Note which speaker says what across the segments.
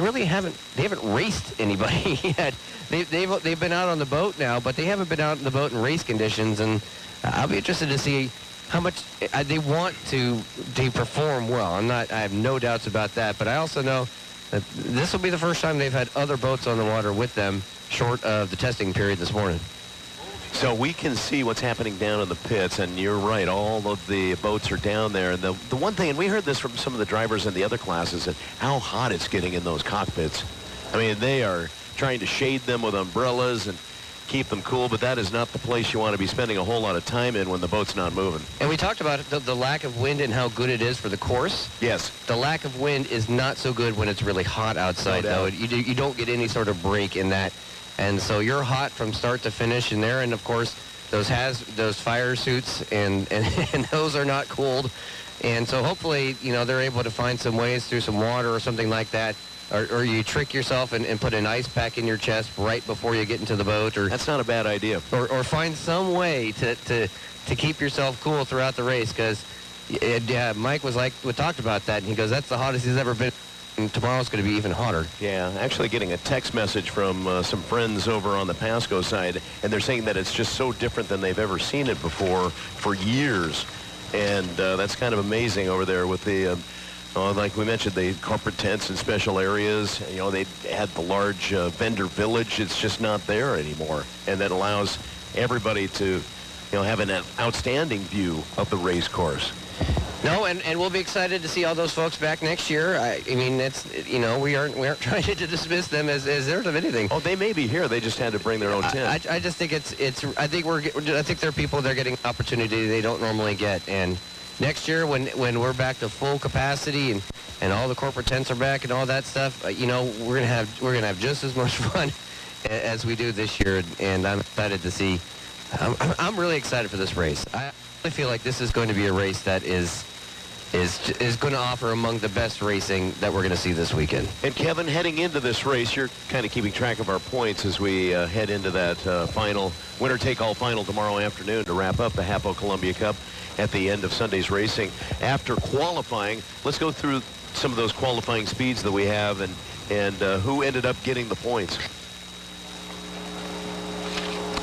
Speaker 1: they haven't raced anybody yet. They've been out on the boat now, but they haven't been out on the boat in race conditions, and I'll be interested to see how much they want to perform well. I have no doubts about that, but I also know that this will be the first time they've had other boats on the water with them short of the testing period this morning.
Speaker 2: So we can see what's happening down in the pits, and you're right, all of the boats are down there. And the one thing, and we heard this from some of the drivers in the other classes, that how hot it's getting in those cockpits. I mean, they are trying to shade them with umbrellas and keep them cool, but that is not the place you want to be spending a whole lot of time in when the boat's not moving.
Speaker 1: And we talked about the lack of wind and how good it is for the course.
Speaker 2: Yes.
Speaker 1: The lack of wind is not so good when it's really hot outside, though. You don't get any sort of break in that. And so you're hot from start to finish in there, and of course those fire suits and those are not cooled. And so hopefully, they're able to find some ways through some water or something like that, or you trick yourself and put an ice pack in your chest right before you get into the boat. Or
Speaker 2: that's not a bad idea.
Speaker 1: Or find some way to keep yourself cool throughout the race, because Mike we talked about that, and he goes, that's the hottest he's ever been. And tomorrow's going to be even hotter.
Speaker 2: Yeah, actually getting a text message from some friends over on the Pasco side, and they're saying that it's just so different than they've ever seen it before for years. And that's kind of amazing over there with the, like we mentioned, the corporate tents and special areas. They had the large vendor village. It's just not there anymore. And that allows everybody to, have an outstanding view of the race course.
Speaker 1: No, and we'll be excited to see all those folks back next year. I mean, it's we aren't trying to dismiss them as theirs of anything.
Speaker 2: Oh, they may be here. They just had to bring their own tent.
Speaker 1: I just think I think they're people they're getting opportunity they don't normally get. And next year when we're back to full capacity and all the corporate tents are back and all that stuff, we're gonna have just as much fun as we do this year. And I'm excited to see. I'm really excited for this race. I feel like this is going to be a race that is going to offer among the best racing that we're going to see this weekend.
Speaker 2: And Kevin, heading into this race, you're kind of keeping track of our points as we head into that final winner-take-all final tomorrow afternoon to wrap up the Hapo Columbia Cup at the end of Sunday's racing. After qualifying, let's go through some of those qualifying speeds that we have and who ended up getting the points.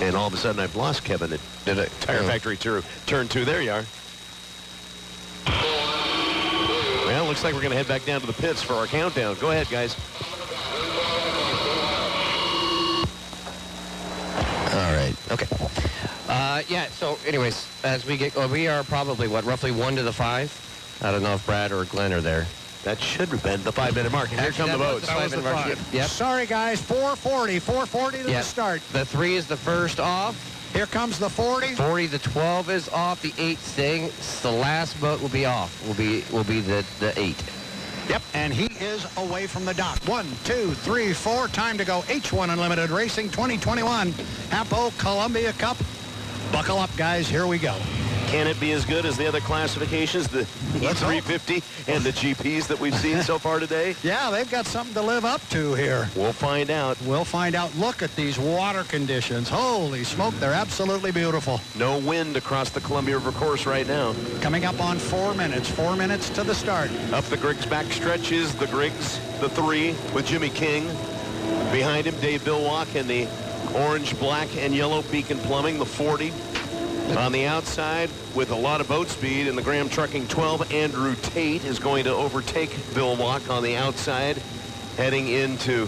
Speaker 2: And all of a sudden, I've lost Kevin at Tire Factory Turn 2. There you are. Well, looks like we're going to head back down to the pits for our countdown. Go ahead, guys.
Speaker 1: All right. Okay. Yeah, so anyways, as we are probably, roughly 1 to the 5? I don't know if Brad or Glenn are there.
Speaker 2: That should have been the 5-minute mark. And here come the boats.
Speaker 3: That was the 5.
Speaker 1: Yep.
Speaker 3: Sorry, guys. 440 to the start.
Speaker 1: The 3 is the first off.
Speaker 3: Here comes the 40.
Speaker 1: 40, the 12 is off. The 8 staying. The last boat will be off. Will be the 8.
Speaker 3: Yep, and he is away from the dock. 1, 2, 3, 4. Time to go. H1 Unlimited Racing 2021 Hapo Columbia Cup. Buckle up, guys. Here we go.
Speaker 2: Can it be as good as the other classifications, the E350 and the GPs that we've seen so far today?
Speaker 3: Yeah, they've got something to live up to here.
Speaker 2: We'll find out.
Speaker 3: We'll find out. Look at these water conditions. Holy smoke, they're absolutely beautiful.
Speaker 2: No wind across the Columbia River course right now.
Speaker 3: Coming up on 4 minutes. 4 minutes to the start.
Speaker 2: Up the Griggs backstretch is the Griggs, the 3 with Jimmy King. Behind him, Dave Billwalk and the orange, black, and yellow Beacon Plumbing, the 40. On the outside, with a lot of boat speed in the Graham Trucking 12, Andrew Tate is going to overtake Billwalk on the outside, heading into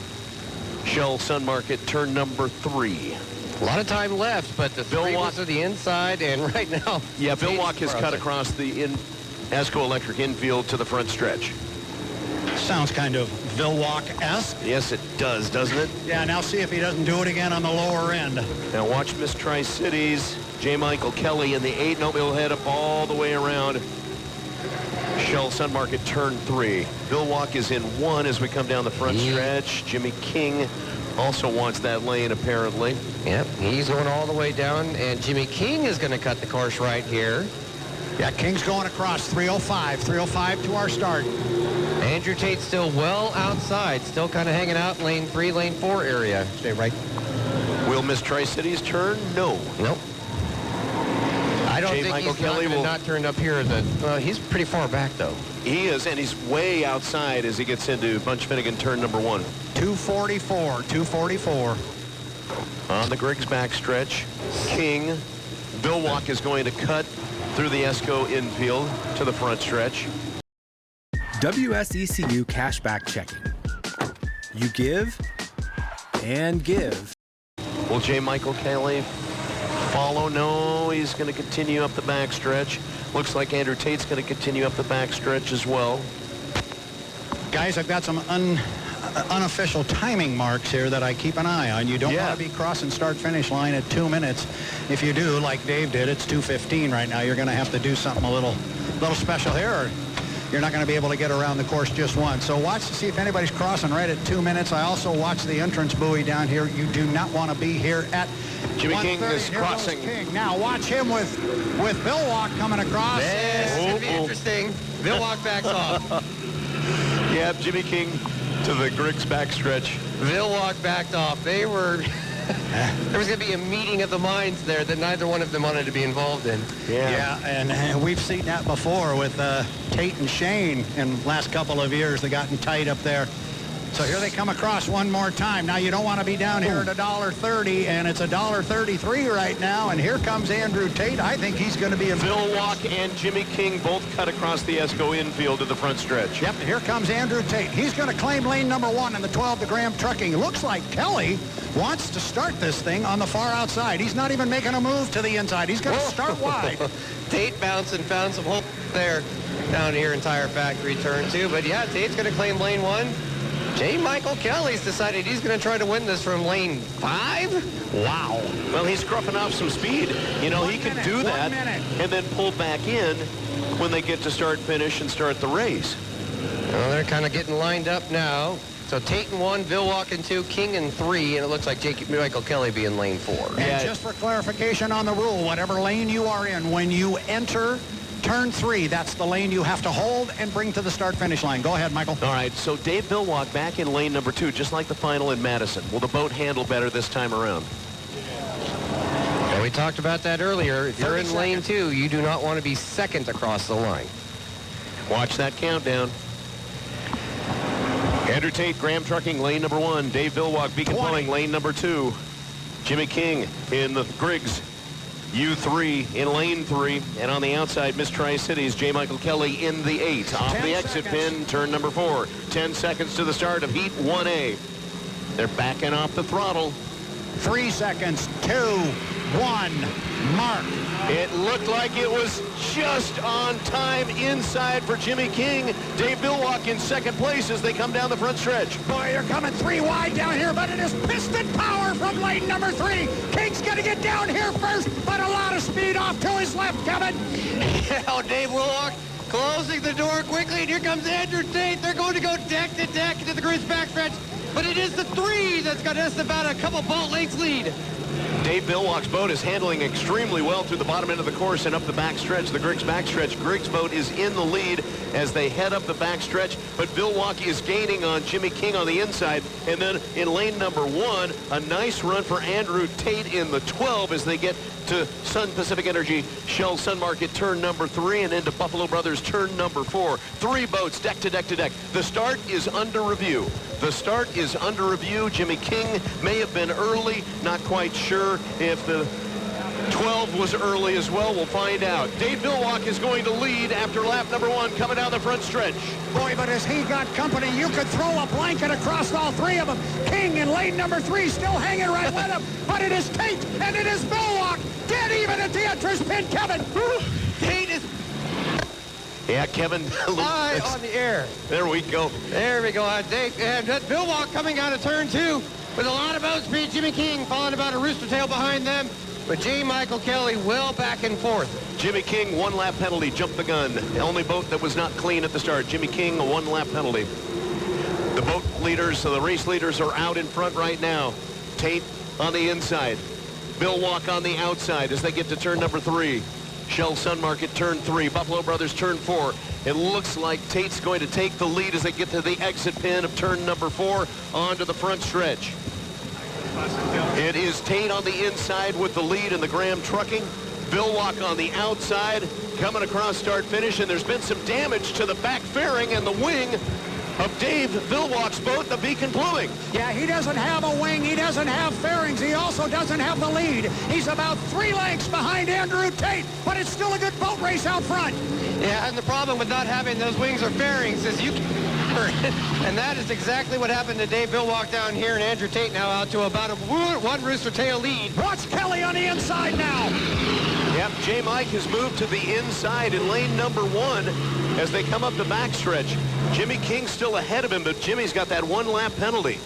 Speaker 2: Shell Sun Market turn number 3.
Speaker 1: A lot of time left, but the 3 was to the inside, and right now...
Speaker 2: Yeah, Billwalk has cut across the Esco Electric infield to the front stretch.
Speaker 3: Sounds kind of Billwalk-esque.
Speaker 2: Yes, it does, doesn't it?
Speaker 3: Yeah, now see if he doesn't do it again on the lower end.
Speaker 2: Now watch Miss Tri-Cities. J. Michael Kelly in the 8. No, he'll head up all the way around Shell Sun Market turn 3. Billwalk is in 1 as we come down the front stretch. Jimmy King also wants that lane, apparently.
Speaker 1: Yep, he's going all the way down, and Jimmy King is going to cut the course right here.
Speaker 3: Yeah, King's going across 305. 305 to our start.
Speaker 1: Andrew Tate's still well outside, still kind of hanging out in lane 3, lane 4 area. Stay right.
Speaker 2: Will Miss Tri-Cities turn? No.
Speaker 1: Nope. I don't think
Speaker 2: Michael
Speaker 1: he's
Speaker 2: Kelly
Speaker 1: not turned up here. He's pretty far back, though.
Speaker 2: He is, and he's way outside as he gets into Bunch Finnegan turn number 1.
Speaker 3: 244.
Speaker 2: On the Griggs backstretch, King. Vilwalk is going to cut through the Esco infield to the front stretch.
Speaker 4: WSECU cashback checking. You give and give.
Speaker 2: Will J. Michael Kelly follow? No, he's going to continue up the backstretch. Looks like Andrew Tate's going to continue up the backstretch as well.
Speaker 3: Guys, I've got some unofficial timing marks here that I keep an eye on. You don't want to be crossing start-finish line at 2 minutes. If you do, like Dave did, it's 2:15 right now. You're going to have to do something a little special here, or you're not going to be able to get around the course just once. So watch to see if anybody's crossing right at 2 minutes. I also watch the entrance buoy down here. You do not want to be here at
Speaker 2: Jimmy King is
Speaker 3: Here
Speaker 2: crossing.
Speaker 3: goes King. Now watch him with Vilwalk coming across.
Speaker 1: This is going to be interesting. Vilwalk backs off.
Speaker 2: Yeah, Jimmy King to the Griggs backstretch.
Speaker 1: Vilwalk backed off. They were... there was going to be a meeting of the minds there that neither one of them wanted to be involved in.
Speaker 3: Yeah, and we've seen that before with Tate and Shane in the last couple of years. They gotten tight up there. So here they come across one more time. Now you don't want to be down here at $1.30, and it's $1.33 right now. And here comes Andrew Tate. I think he's going to be
Speaker 2: Vilwalk and Jimmy King both cut across the Esco infield to the front stretch.
Speaker 3: Yep, and here comes Andrew Tate. He's going to claim lane number 1 in the 12 to Graham Trucking. Looks like Kelly wants to start this thing on the far outside. He's not even making a move to the inside. He's going to start wide.
Speaker 1: Tate bounced and found some hope there down here in Tire Factory turn 2. But yeah, Tate's going to claim lane 1. J. Michael Kelly's decided he's going to try to win this from lane 5.
Speaker 2: Wow. Well, he's scruffing off some speed. You know, he can do that and then pull back in when they get to start, finish, and start the race.
Speaker 1: Well, they're kind of getting lined up now. So Tate in 1, Vilwalk in 2, King in 3, and it looks like J. Michael Kelly be in lane 4.
Speaker 3: And just for clarification on the rule, whatever lane you are in, when you enter turn 3, that's the lane you have to hold and bring to the start-finish line. Go ahead, Michael.
Speaker 2: All right, so Dave Vilwalk back in lane number 2, just like the final in Madison. Will the boat handle better this time around?
Speaker 1: Well, we talked about that earlier. If you're in lane 2, you do not want to be second across the line.
Speaker 2: Watch that countdown. Andrew Tate, Graham Trucking, lane number 1. Dave Vilwalk, Beacon Plumbing, lane number 2. Jimmy King in the Griggs U3 in lane 3, and on the outside, Miss Tri-Cities, J. Michael Kelly in the 8. Off the exit pin, turn number 4. 10 seconds to the start of Heat 1A. They're backing off the throttle.
Speaker 3: 3 seconds, 2, 1, mark.
Speaker 2: It looked like it was just on time inside for Jimmy King. Dave Vilwalk in second place as they come down the front stretch.
Speaker 3: Boy, you're coming 3 wide down here, but it is piston power from lane number 3. King's going to get down here first, but a lot of speed off to his left, Kevin.
Speaker 1: Yeah, Dave Vilwalk closing the door quickly, and here comes Andrew Tate. They're going to go deck to deck into the Griggs backstretch, but it is the 3 that's got us about a couple boat lengths lead.
Speaker 2: Dave Vilwalk's boat is handling extremely well through the bottom end of the course and up the backstretch, the Griggs backstretch. Griggs' boat is in the lead as they head up the backstretch, but Vilwalk is gaining on Jimmy King on the inside. And then in lane number 1, a nice run for Andrew Tate in the 12 as they get to Sun Pacific Energy Shell Sun Market turn number 3 and into Buffalo Brothers turn number 4. 3 boats deck to deck to deck. The start is under review. The start is under review. Jimmy King may have been early, not quite sure if the 12 was early as well. We'll find out. Dave Vilwalk is going to lead after lap number 1 coming down the front stretch.
Speaker 3: Boy, but as he got company, you could throw a blanket across all 3 of them. King in lane number 3 still hanging right with him, but it is Tate and it is Vilwalk dead even at the entrance pin, Kevin.
Speaker 1: Tate is
Speaker 2: Yeah, Kevin.
Speaker 1: high on the air.
Speaker 2: There we go.
Speaker 1: There we go. Dave, and Vilwalk coming out of turn 2 with a lot of boat speed. Jimmy King following about a rooster tail behind them. But J. Michael Kelly well back and forth.
Speaker 2: Jimmy King, 1 lap penalty, jumped the gun. The only boat that was not clean at the start. Jimmy King, a 1 lap penalty. The boat leaders, so the race leaders are out in front right now. Tate on the inside. Vilwalk on the outside as they get to turn number 3. Shell Sun Market turn 3. Buffalo Brothers turn 4. It looks like Tate's going to take the lead as they get to the exit pin of turn number 4 onto the front stretch. It is Tate on the inside with the lead in the Graham Trucking. Vilwalk on the outside, coming across start finish, and there's been some damage to the back fairing and the wing of Dave Vilwalk's boat, the Beacon Bluewing.
Speaker 3: Yeah, he doesn't have a wing. He doesn't have fairings. He also doesn't have the lead. He's about 3 lengths behind Andrew Tate, but it's still a good boat race out front.
Speaker 1: Yeah, and the problem with not having those wings or fairings is you and that is exactly what happened to Dave Vilwalk down here, and Andrew Tate now out to about a 1 rooster tail lead.
Speaker 3: Watch Kelly on the inside now.
Speaker 2: Yep, J. Mike has moved to the inside in lane number 1 as they come up the backstretch. Jimmy King still ahead of him, but Jimmy's got that 1-lap penalty.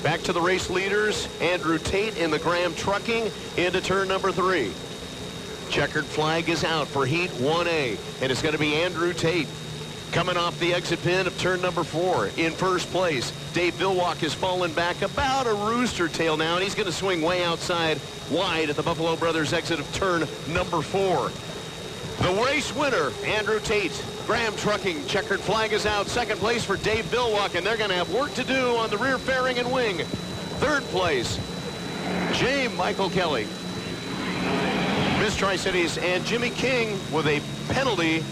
Speaker 2: Back to the race leaders, Andrew Tate in the Graham Trucking into turn number 3. Checkered flag is out for Heat 1A, and it's going to be Andrew Tate coming off the exit pin of turn number 4 in first place. Dave Vilwalk has fallen back about a rooster tail now, and he's going to swing way outside wide at the Buffalo Brothers exit of turn number 4. The race winner, Andrew Tate, Graham Trucking. Checkered flag is out. Second place for Dave Vilwalk, and they're going to have work to do on the rear fairing and wing. Third place, J. Michael Kelly. Miss Tri-Cities and Jimmy King with a penalty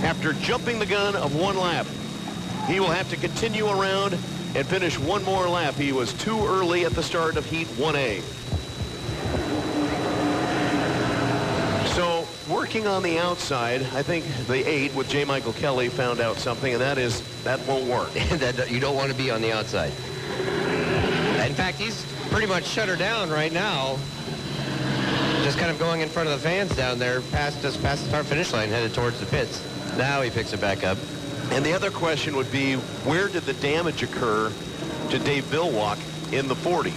Speaker 2: after jumping the gun of 1 lap. He will have to continue around and finish 1 more lap. He was too early at the start of Heat 1A. So working on the outside, I think the 8 with J. Michael Kelly found out something, and that is that won't work.
Speaker 1: That you don't want to be on the outside. In fact, he's pretty much shut her down right now. Just kind of going in front of the fans down there, past the start-finish line, headed towards the pits. Now he picks it back up.
Speaker 2: And the other question would be, where did the damage occur to Dave Vilwalk in the 40?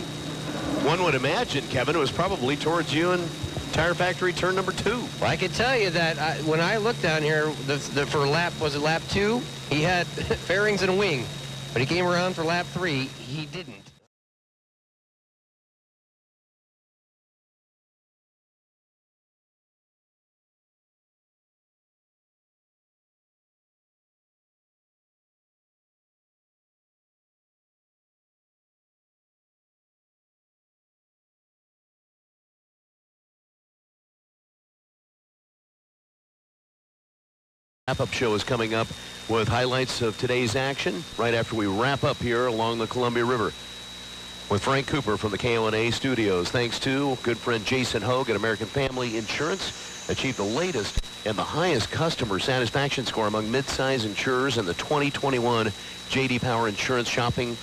Speaker 2: One would imagine, Kevin, it was probably towards you and Tire Factory turn number 2.
Speaker 1: Well, I can tell you that when I looked down here for lap 2, he had fairings and a wing. But he came around for lap 3, he didn't.
Speaker 2: Wrap-up show is coming up with highlights of today's action right after we wrap up here along the Columbia River with Frank Cooper from the KONA studios. Thanks to good friend Jason Hogue at American Family Insurance. Achieved the latest and the highest customer satisfaction score among mid-size insurers in the 2021 J.D. Power Insurance Shopping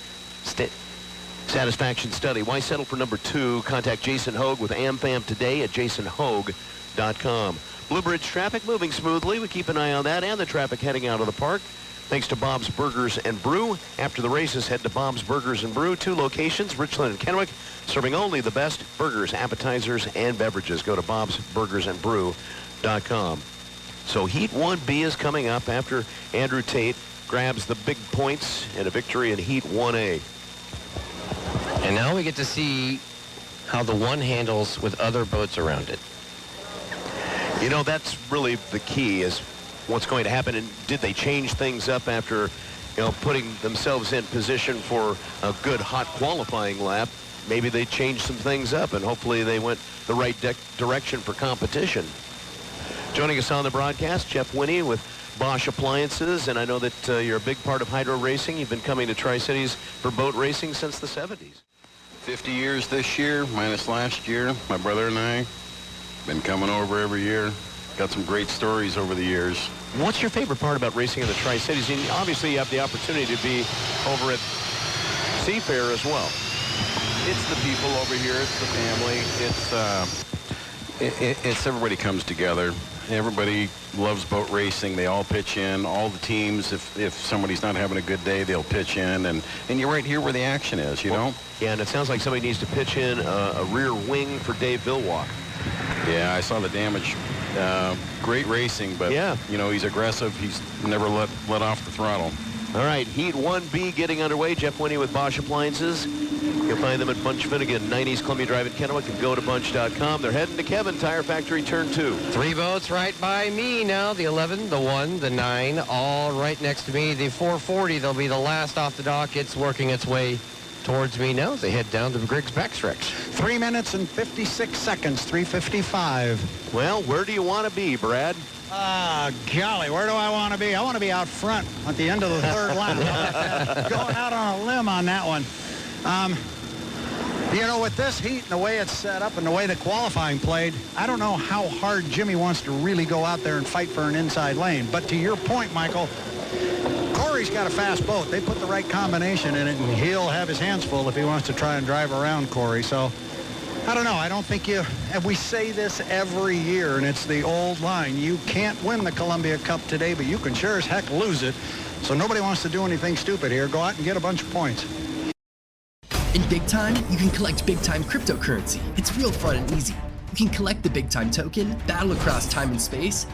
Speaker 2: Satisfaction Study. Why settle for number 2? Contact Jason Hogue with AmFam today at jasonhogue.com. Blue Bridge traffic moving smoothly. We keep an eye on that and the traffic heading out of the park. Thanks to Bob's Burgers and Brew. After the races, head to Bob's Burgers and Brew. 2 locations, Richland and Kennewick, serving only the best burgers, appetizers, and beverages. Go to bobsburgersandbrew.com. So Heat 1B is coming up after Andrew Tate grabs the big points and a victory in Heat 1A.
Speaker 1: And now we get to see how the 1 handles with other boats around it.
Speaker 2: You know, that's really the key, is what's going to happen. And did they change things up after, putting themselves in position for a good hot qualifying lap? Maybe they changed some things up, and hopefully they went the right direction for competition. Joining us on the broadcast, Jeff Winnie with Bosch Appliances, and I know that you're a big part of hydro racing. You've been coming to Tri-Cities for boat racing since the 70s.
Speaker 5: 50 years this year, minus last year. My brother and I been coming over every year. Got some great stories over the years.
Speaker 2: What's your favorite part about racing in the Tri-Cities? And obviously you have the opportunity to be over at Seafair as well.
Speaker 5: It's the people over here. It's the family. It's everybody comes together. Everybody loves boat racing. They all pitch in. All the teams, if somebody's not having a good day, they'll pitch in. And you're right here where the action is, you know?
Speaker 2: Yeah, and it sounds like somebody needs to pitch in a rear wing for Dave Vilwalk.
Speaker 5: Yeah, I saw the damage. Great racing, but,
Speaker 2: yeah,
Speaker 5: he's aggressive. He's never let off the throttle.
Speaker 2: All right, Heat 1B getting underway. Jeff Winnie with Bosch Appliances. You'll find them at Bunch Finnegan, 90s Columbia Drive in Kennewick, and go to bunch.com. They're heading to Kevin, Tire Factory, turn 2.
Speaker 1: 3 boats right by me now. The 11, the 1, the 9, all right next to me. The 440, they'll be the last off the dock. It's working its way towards me now as they head down to the Griggs backstretch.
Speaker 3: 3 minutes and 56 seconds, 3:55.
Speaker 2: Well, where do you want to be, Brad?
Speaker 3: Golly, where do I want to be? I want to be out front at the end of the third lap. Going out on a limb on that one. You know, with this heat and the way it's set up and the way the qualifying played, I don't know how hard Jimmy wants to really go out there and fight for an inside lane. But to your point, Michael, Corey's got a fast boat. They put the right combination in it, and he'll have his hands full if he wants to try and drive around Corey. So, I don't know. I don't think and we say this every year, and it's the old line. You can't win the Columbia Cup today, but you can sure as heck lose it. So nobody wants to do anything stupid here. Go out and get a bunch of points.
Speaker 6: In Big Time, you can collect Big Time cryptocurrency. It's real fun and easy. You can collect the Big Time token, battle across time and space.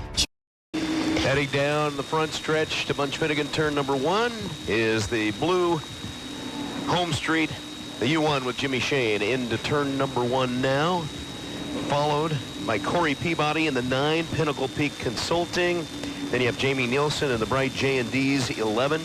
Speaker 2: Heading down the front stretch to Bunch Finnegan turn number 1 is the blue Home Street, the U1 with Jimmy Shane into turn number 1 now, followed by Corey Peabody in the 9, Pinnacle Peak Consulting. Then you have Jamie Nielsen in the bright J&D's 11.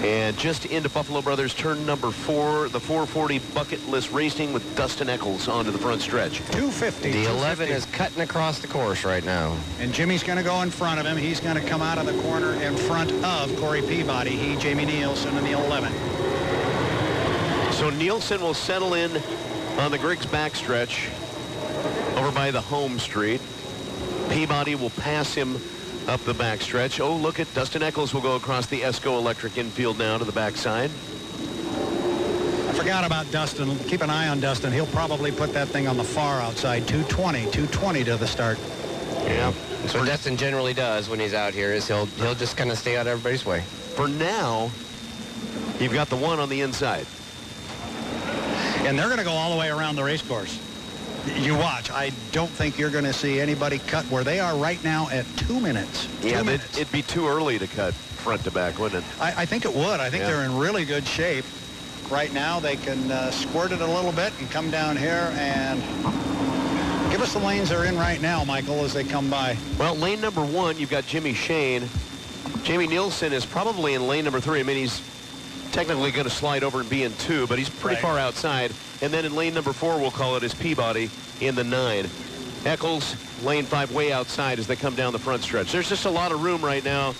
Speaker 2: And just into Buffalo Brothers turn number 4, the 440 Bucket List Racing with Dustin Eccles onto the front stretch.
Speaker 3: 250.
Speaker 1: The 11 is cutting across the course right now.
Speaker 3: And Jimmy's going to go in front of him. He's going to come out of the corner in front of Corey Peabody. Jamie Nielsen in the 11.
Speaker 2: So Nielsen will settle in on the Griggs backstretch over by the Home Street. Peabody will pass him up the backstretch. Oh, look at Dustin Eccles will go across the ESCO Electric infield now to the backside.
Speaker 3: I forgot about Dustin. Keep an eye on Dustin. He'll probably put that thing on the far outside. 220 to the start.
Speaker 2: Yeah.
Speaker 1: So what Dustin generally does when he's out here is he'll just kind of stay out of everybody's way.
Speaker 2: For now, you've got the 1 on the inside.
Speaker 3: And they're going to go all the way around the race course. You watch. I don't think you're going to see anybody cut where they are right now at 2 minutes.
Speaker 2: Yeah,
Speaker 3: 2 minutes.
Speaker 2: it'd be too early to cut front to back, wouldn't it?
Speaker 3: I think it would. I think they're in really good shape. Right now, they can squirt it a little bit and come down here and give us the lanes they're in right now, Michael, as they come by.
Speaker 2: Well, lane number 1, you've got Jimmy Shane. Jamie Nielsen is probably in lane number 3. I mean, he's technically going to slide over and be in 2, but he's pretty far outside. And then in lane number 4, we'll call it, is Peabody in the 9. Eccles, lane 5, way outside as they come down the front stretch. There's just a lot of room right now,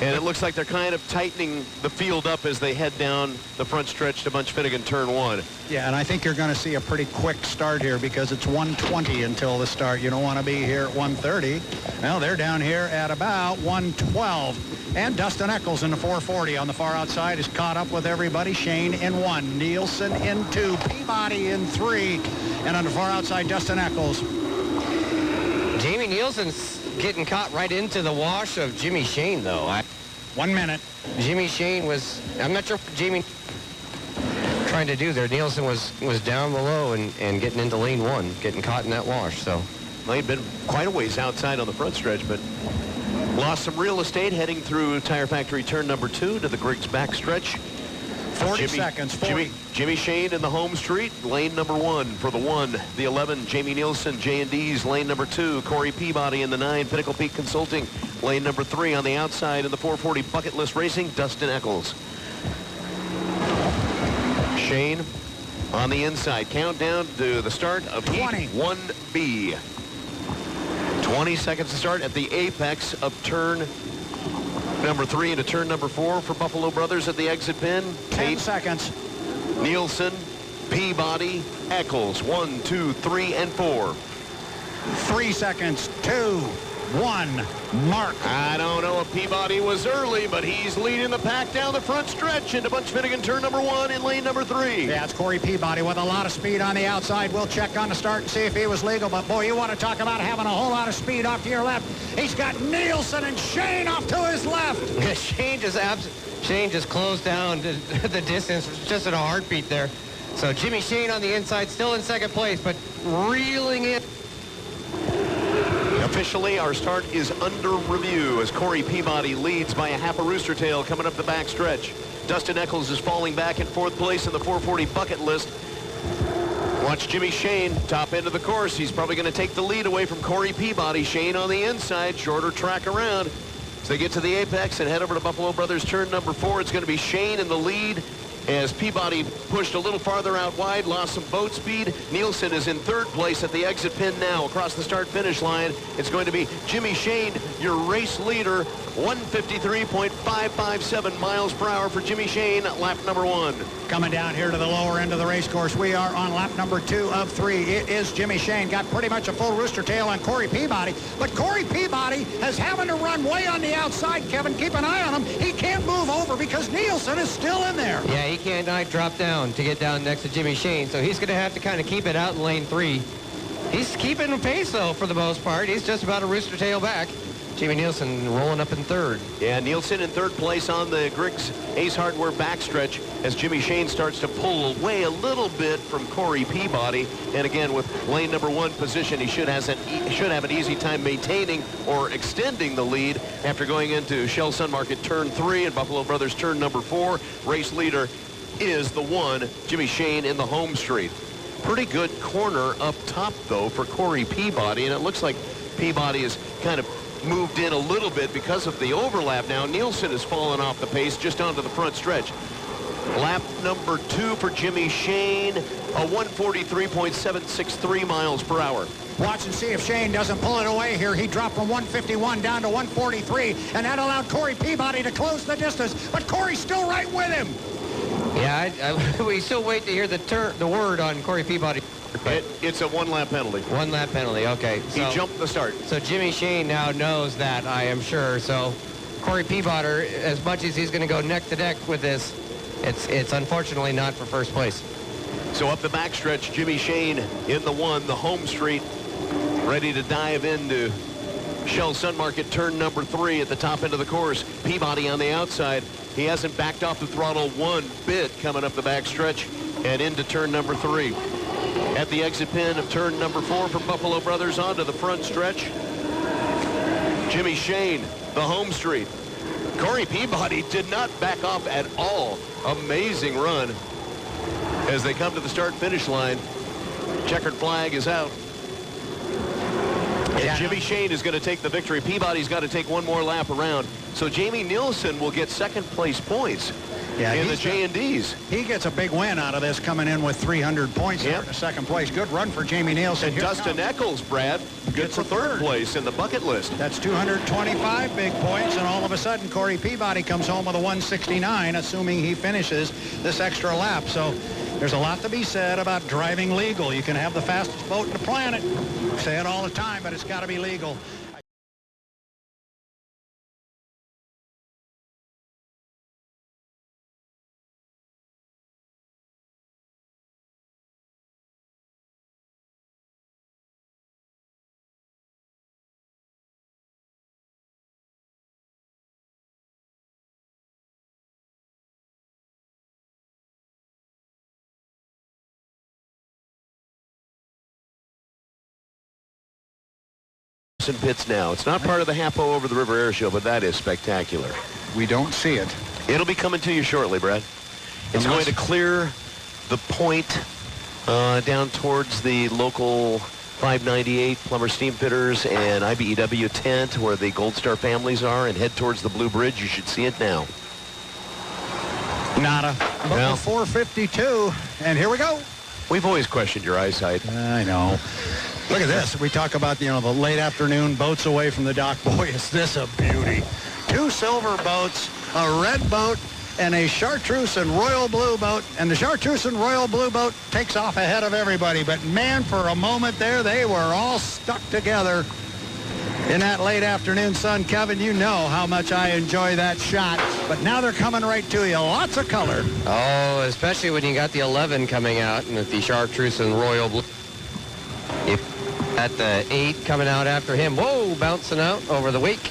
Speaker 2: and it looks like they're kind of tightening the field up as they head down the front stretch to Bunch Finnegan turn 1.
Speaker 3: Yeah, and I think you're going to see a pretty quick start here because it's 1:20 until the start. You don't want to be here at 1:30. Well, they're down here at about 1:12. And Dustin Eccles in the 440 on the far outside is caught up with everybody. Shane in 1, Nielsen in 2, Peabody in 3, and on the far outside, Dustin Eccles.
Speaker 1: Jamie Nielsen's getting caught right into the wash of Jimmy Shane, though.
Speaker 3: 1 minute.
Speaker 1: Jimmy Shane was, I'm not sure what Jamie trying to do there. Nielsen was down below and getting into lane 1, getting caught in that wash. So,
Speaker 2: Well, he'd been quite a ways outside on the front stretch, but lost some real estate heading through Tire Factory turn number 2 to the Griggs backstretch.
Speaker 3: 40 seconds. 40.
Speaker 2: Jimmy Shane in the Home Street, lane number 1 for the 1. The 11, Jamie Nielsen, J&D's, lane number 2. Corey Peabody in the 9, Pinnacle Peak Consulting, lane number 3 on the outside in the 440 Bucket List Racing, Dustin Eccles. Shane on the inside. Countdown to the start of Heat 1B. 20 seconds to start at the apex of turn number 3 into turn number 4 for Buffalo Brothers at the exit pin.
Speaker 3: 10 seconds.
Speaker 2: Nielsen, Peabody, Eccles. 1, 2, 3, and 4.
Speaker 3: 3 seconds. 2, 1. Mark.
Speaker 2: I don't know if Peabody was early, but he's leading the pack down the front stretch into Bunch Finnegan turn number 1 in lane number 3.
Speaker 3: Yeah, it's Corey Peabody with a lot of speed on the outside. We'll check on the start and see if he was legal. But, boy, you want to talk about having a whole lot of speed off to your left. He's got Nielsen and Shane off to his left.
Speaker 1: Shane just closed down the distance just in a heartbeat there. So Jimmy Shane on the inside, still in second place, but reeling in.
Speaker 2: Officially, our start is under review as Corey Peabody leads by a half a rooster tail coming up the back stretch. Dustin Eccles is falling back in 4th place in the 440 Bucket List. Watch Jimmy Shane, top end of the course. He's probably going to take the lead away from Corey Peabody. Shane on the inside, shorter track around. As they get to the apex and head over to Buffalo Brothers turn number 4, it's going to be Shane in the lead. as Peabody pushed a little farther out wide, lost some boat speed. Nielsen is in third place at the exit pin now. Across the start-finish line, it's going to be Jimmy Shane, your race leader. 153.557 miles per hour for Jimmy Shane, lap number 1.
Speaker 3: Coming down here to the lower end of the race course, we are on lap number 2 of 3. It is Jimmy Shane. Got pretty much a full rooster tail on Corey Peabody, but Corey Peabody is having to run way on the outside, Kevin. Keep an eye on him. He can't move over because Nielsen is still in there.
Speaker 1: Yeah, he can't drop down to get down next to Jimmy Shane, so he's going to have to kind of keep it out in lane 3. He's keeping pace, though, for the most part. He's just about a rooster tail back. Jimmy Nielsen rolling up in third.
Speaker 2: Yeah, Nielsen in third place on the Griggs Ace Hardware backstretch as Jimmy Shane starts to pull away a little bit from Corey Peabody. And again, with lane number 1 position, he should have an easy time maintaining or extending the lead after going into Shell Sun Market turn 3 and Buffalo Brothers turn number 4. Race leader is the one, Jimmy Shane in the home straight. Pretty good corner up top, though, for Corey Peabody, and it looks like Peabody is kind of moved in a little bit because of the overlap now. Nielsen has fallen off the pace just onto the front stretch. Lap number 2 for Jimmy Shane, a 143.763 miles per hour.
Speaker 3: Watch and see if Shane doesn't pull it away here. He dropped from 151 down to 143, and that allowed Corey Peabody to close the distance, but Corey's still right with him.
Speaker 1: Yeah, we still wait to hear the word on Corey Peabody.
Speaker 2: It's a 1-lap penalty.
Speaker 1: 1-lap penalty, okay.
Speaker 2: He jumped the start.
Speaker 1: So Jimmy Shane now knows that, I am sure. So Corey Peabody, as much as he's going to go neck to neck with this, it's unfortunately not for first place.
Speaker 2: So up the backstretch, Jimmy Shane in the 1, the home straight, ready to dive into Shell Sun Market turn number 3 at the top end of the course. Peabody on the outside. He hasn't backed off the throttle one bit coming up the backstretch and into turn number 3. At the exit pin of turn number 4 for Buffalo Brothers onto the front stretch, Jimmy Shane, the home straight. Corey Peabody did not back off at all. Amazing run as they come to the start-finish line. Checkered flag is out. And Jimmy Shane is going to take the victory. Peabody's got to take one more lap around. So Jamie Nielsen will get second-place points in the J&Ds.
Speaker 3: He gets a big win out of this, coming in with 300 points here in second place. Good run for Jamie Nielsen.
Speaker 2: And Dustin Eccles, Brad, good for third place in the bucket list.
Speaker 3: That's 225 big points, and all of a sudden, Corey Peabody comes home with a 169, assuming he finishes this extra lap. So there's a lot to be said about driving legal. You can have the fastest boat in the planet. I say it all the time, but it's got to be legal.
Speaker 2: In pits now. It's not part of the Hapo Over the River Air Show, but that is spectacular.
Speaker 3: We don't see it.
Speaker 2: It'll be coming to you shortly, Brad. It's going to clear the point down towards the local 598 Plumber Steamfitters and IBEW tent where the Gold Star families are, and head towards the Blue Bridge. You should see it now.
Speaker 3: Nada. But 452, and here we go.
Speaker 2: We've always questioned your eyesight.
Speaker 3: I know. Look at this. We talk about, the late afternoon boats away from the dock. Boy, is this a beauty. 2 silver boats, a red boat, and a chartreuse and royal blue boat. And the chartreuse and royal blue boat takes off ahead of everybody. But, man, for a moment there, they were all stuck together in that late afternoon sun. Kevin, you know how much I enjoy that shot. But now they're coming right to you. Lots of color.
Speaker 1: Oh, especially when you got the 11 coming out and the chartreuse and royal blue. At the 8 coming out after him. Whoa, bouncing out over the wake.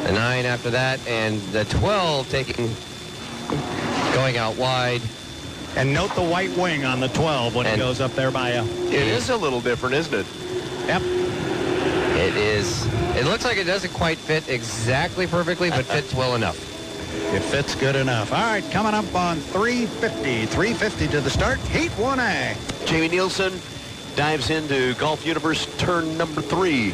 Speaker 1: The 9 after that, and the 12 going out wide.
Speaker 3: And note the white wing on the 12 when it goes up there by you.
Speaker 2: It is a little different, isn't it?
Speaker 3: Yep.
Speaker 1: It is. It looks like it doesn't quite fit exactly perfectly, but fits well enough.
Speaker 3: It fits good enough. All right, coming up on 350. 350 to the start. Heat 1A.
Speaker 2: Jamie Nielsen dives into Golf Universe turn number 3.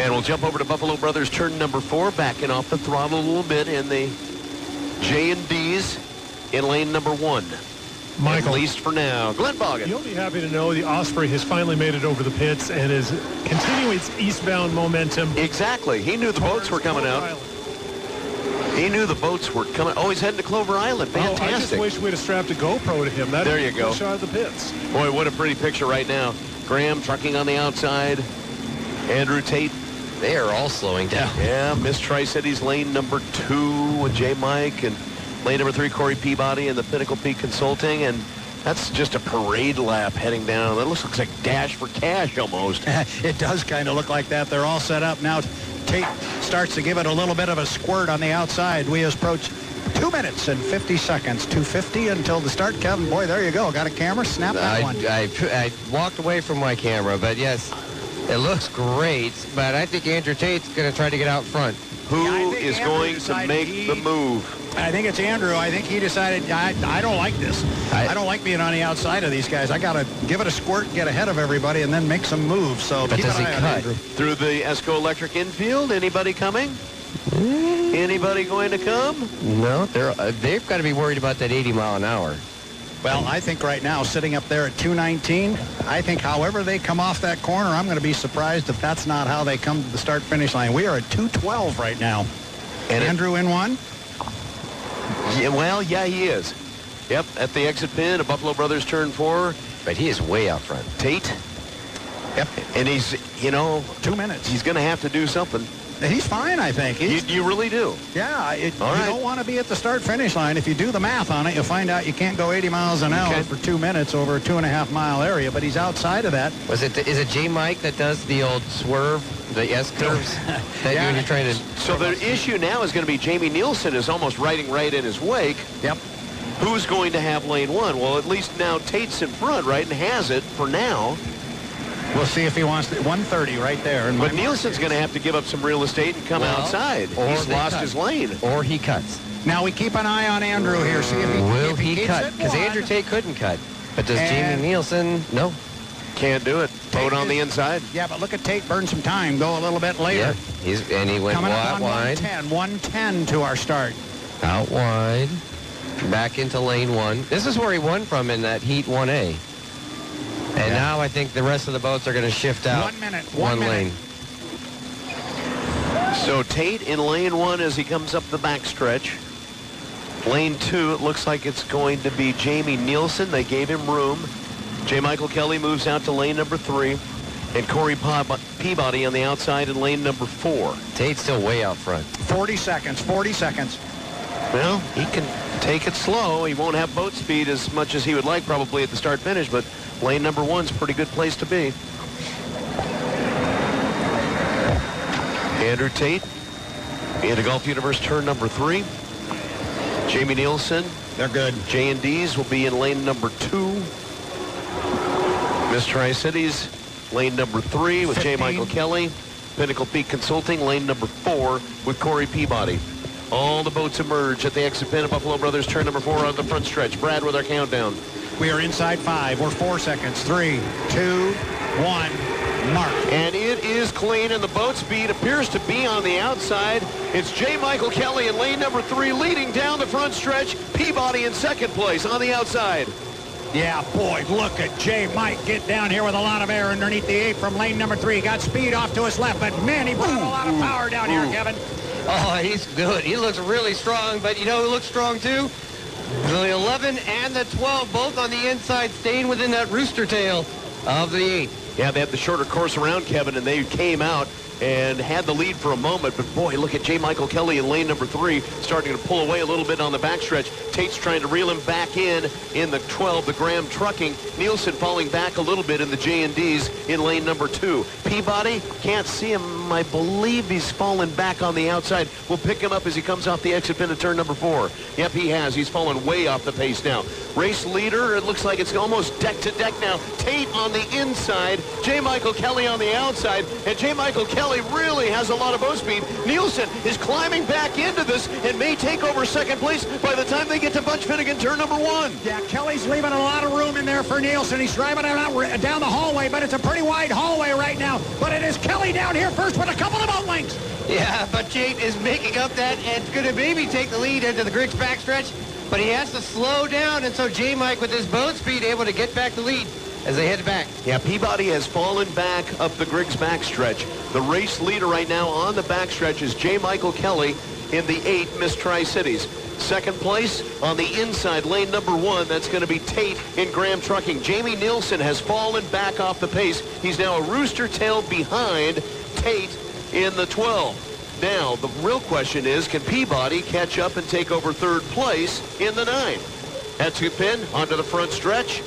Speaker 2: And we'll jump over to Buffalo Brothers turn number 4, backing off the throttle a little bit in the J&Ds. in lane number 1.
Speaker 7: Michael,
Speaker 2: At least for now. Glenn Boggin.
Speaker 7: you'll be happy to know the Osprey has finally made it over the pits and is continuing its eastbound momentum.
Speaker 2: Exactly. He knew the boats were coming out. He knew the boats were coming. Oh, he's heading to Clover Island.
Speaker 7: Oh, I just
Speaker 2: Fantastic.
Speaker 7: wish we'd have strapped a GoPro to him.
Speaker 2: There you go.
Speaker 7: Shot of the pits.
Speaker 2: Boy, what a pretty picture right now. Graham trucking on the outside. Andrew Tate.
Speaker 1: They are all slowing down.
Speaker 2: Yeah, Miss Tri-Cities lane number 2 with J. Mike, and lane number 3, Corey Peabody and the Pinnacle Peak Consulting, and that's just a parade lap heading down. That looks like Dash for Cash almost.
Speaker 3: It does kind of look like that. They're all set up now. Tate starts to give it a little bit of a squirt on the outside. We approach 2 minutes and 50 seconds. 2:50 until the start. Kevin, boy, there you go. Got a camera? Snap that one.
Speaker 1: I walked away from my camera, but yes, it looks great. But I think Andrew Tate's going to try to get out front.
Speaker 2: Who
Speaker 3: Yeah, I think
Speaker 2: is
Speaker 3: Andrew
Speaker 2: going to
Speaker 3: decided
Speaker 2: make the move?
Speaker 3: I think it's Andrew. I think he decided, I don't like this. I don't like being on the outside of these guys. I got to give it a squirt, get ahead of everybody, and then make some moves. So
Speaker 1: But
Speaker 3: keep
Speaker 1: does
Speaker 3: an
Speaker 1: he
Speaker 3: eye on
Speaker 1: cut?
Speaker 3: Andrew.
Speaker 2: Through the Esco Electric infield, anybody coming? Anybody going to come?
Speaker 1: No, they've got to be worried about that 80 mile an hour.
Speaker 3: Well, I think right now, sitting up there at 219, I think however they come off that corner, I'm going to be surprised if that's not how they come to the start-finish line. We are at 212 right now.
Speaker 2: And
Speaker 3: Andrew in one?
Speaker 2: Yeah, well, yeah, he is. Yep, at the exit pin, a Buffalo Brothers turn 4.
Speaker 1: But he is way out front.
Speaker 2: Tate.
Speaker 3: Yep.
Speaker 2: And he's,
Speaker 3: 2 minutes.
Speaker 2: he's going to have to do something.
Speaker 3: He's fine, I think.
Speaker 2: You really do.
Speaker 3: Yeah, you
Speaker 2: All right.
Speaker 3: don't want to be at the start-finish line. If you do the math on it, you'll find out you can't go 80 miles an hour
Speaker 2: Okay.
Speaker 3: for 2 minutes over a 2.5 mile area, but he's outside of that.
Speaker 1: Is it J. Mike that does the old swerve, the S curves? That
Speaker 3: Yeah.
Speaker 1: you're trying to.
Speaker 2: So the issue now is going to be Jamie Nielsen is almost riding right in his wake.
Speaker 3: Yep.
Speaker 2: Who's going to have lane 1? Well, at least now Tate's in front, right, and has it for now.
Speaker 3: We'll see if he wants to. 130 right there. And
Speaker 2: But Nielsen's going to have to give up some real estate and come
Speaker 1: Well,
Speaker 2: outside.
Speaker 1: or
Speaker 2: He's
Speaker 1: they
Speaker 2: lost
Speaker 1: cut.
Speaker 2: his lane.
Speaker 1: Or he cuts.
Speaker 3: Now we keep an eye on Andrew here. See if he
Speaker 1: Will
Speaker 3: if
Speaker 1: he
Speaker 3: keeps
Speaker 1: cut?
Speaker 3: it
Speaker 1: Because
Speaker 3: one.
Speaker 1: Andrew Tate couldn't cut. But does
Speaker 3: And-
Speaker 1: Jamie Nielsen? No.
Speaker 2: Can't do it. Boat on the inside.
Speaker 3: Yeah, but look at Tate burn some time. Go a little bit later.
Speaker 1: Yeah. He went
Speaker 3: Coming up
Speaker 1: out
Speaker 3: on
Speaker 1: wide.
Speaker 3: 110 to our start.
Speaker 1: Out wide. Back into lane 1. This is where he won from in that Heat 1A. And now I think the rest of the boats are going to shift out.
Speaker 3: 1 minute.
Speaker 1: One
Speaker 3: minute.
Speaker 1: lane.
Speaker 2: So Tate in lane 1 as he comes up the backstretch. Lane 2, it looks like it's going to be Jamie Nielsen. They gave him room. J. Michael Kelly moves out to lane number 3. And Corey Peabody on the outside in lane number 4.
Speaker 1: Tate's still way out front.
Speaker 3: 40 seconds. 40 seconds.
Speaker 2: Well, he can take it slow. He won't have boat speed as much as he would like probably at the start-finish, but lane number 1's a pretty good place to be. Andrew Tate into Golf Universe turn number 3. Jamie Nielsen,
Speaker 3: They're good.
Speaker 2: J&Ds will be in lane number 2. Miss Tri-Cities, lane number 3 with J.
Speaker 3: 15.
Speaker 2: Michael Kelly. Pinnacle Peak Consulting, lane number 4 with Corey Peabody. All the boats emerge at the exit pin of Buffalo Brothers turn number 4 on the front stretch. Brad with our countdown.
Speaker 3: We are inside 5. We're 4 seconds. 3, 2, 1. Mark.
Speaker 2: And it is clean, and the boat speed appears to be on the outside. It's J. Michael Kelly in lane number 3 leading down the front stretch. Peabody in second place on the outside.
Speaker 3: Yeah, boy, look at Jay Mike get down here with a lot of air underneath the 8 from lane number 3. Got speed off to his left, but man, he brought a lot of power down here, Kevin.
Speaker 1: Oh, he's good. He looks really strong, but you know who looks strong too? The 11 and the 12, both on the inside, staying within that rooster tail of the 8.
Speaker 2: Yeah, they had the shorter course around, Kevin, and they came out and had the lead for a moment. But, boy, look at J. Michael Kelly in lane number 3 starting to pull away a little bit on the backstretch. Tate's trying to reel him back in the 12, the Graham Trucking. Nielsen falling back a little bit in the J&Ds in lane number 2. Peabody, can't see him. I believe he's fallen back on the outside. We'll pick him up as he comes off the exit pin to turn number 4. Yep, he has. He's fallen way off the pace now. Race leader, it looks like it's almost deck to deck now. Tate on the inside, J. Michael Kelly on the outside, and J. Michael Kelly really has a lot of boat speed. Nielsen is climbing back into this and may take over second place by the time they get to Butch Finnegan, turn number 1.
Speaker 3: Yeah, Kelly's leaving a lot of room in there for Nielsen. He's driving it out down the hallway, but it's a pretty wide hallway right now. But it is Kelly down here first with a couple of boat lengths.
Speaker 1: Yeah, but Tate is making up that and going to maybe take the lead into the Griggs backstretch, but he has to slow down, and so J-Mike with his boat speed able to get back the lead as they head back.
Speaker 2: Yeah, Peabody has fallen back up the Griggs backstretch. The race leader right now on the backstretch is J. Michael Kelly in the 8 Miss Tri-Cities. Second place on the inside, lane number 1, that's going to be Tate in Graham Trucking. Jamie Nielsen has fallen back off the pace. He's now a rooster tail behind Tate in the 12. Now, the real question is, can Peabody catch up and take over third place in the 9? That's who pin onto the front stretch.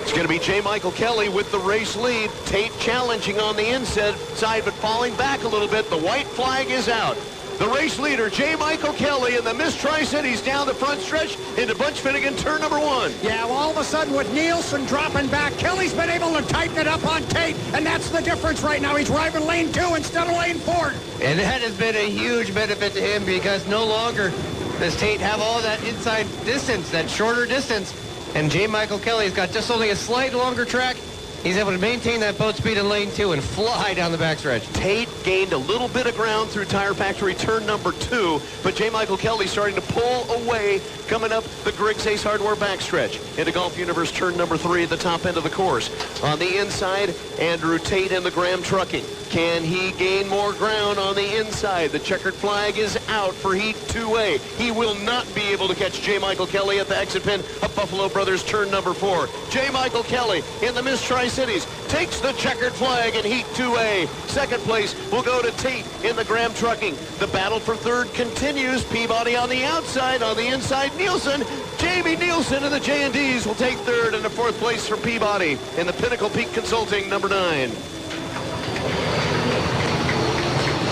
Speaker 2: It's going to be J. Michael Kelly with the race lead. Tate challenging on the inside, but falling back a little bit. The white flag is out. The race leader, J. Michael Kelly, in the Miss Tri-Cities down the front stretch into Bunch Finnegan, turn number 1.
Speaker 3: Yeah, well, all of a sudden with Nielsen dropping back, Kelly's been able to tighten it up on Tate, and that's the difference right now. He's driving lane 2 instead of lane 4.
Speaker 1: And that has been a huge benefit to him because no longer does Tate have all that inside distance, that shorter distance. And J. Michael Kelly's got just only a slight longer track. He's able to maintain that boat speed in lane 2 and fly down the backstretch.
Speaker 2: Tate gained a little bit of ground through Tire Factory turn number 2, but J. Michael Kelly starting to pull away coming up the Griggs Ace Hardware backstretch into Golf Universe turn number 3 at the top end of the course. On the inside, Andrew Tate in the Graham Trucking. Can he gain more ground on the inside? The checkered flag is out for Heat 2A. He will not be able to catch J. Michael Kelly at the exit pin of Buffalo Brothers turn number 4. J. Michael Kelly in the Miss Tri-Cities takes the checkered flag in Heat 2A. Second place will go to Tate in the Graham Trucking. The battle for third continues. Peabody on the outside. On the inside, Nielsen. Jamie Nielsen of the J&Ds will take third, and the fourth place for Peabody in the Pinnacle Peak Consulting number 9.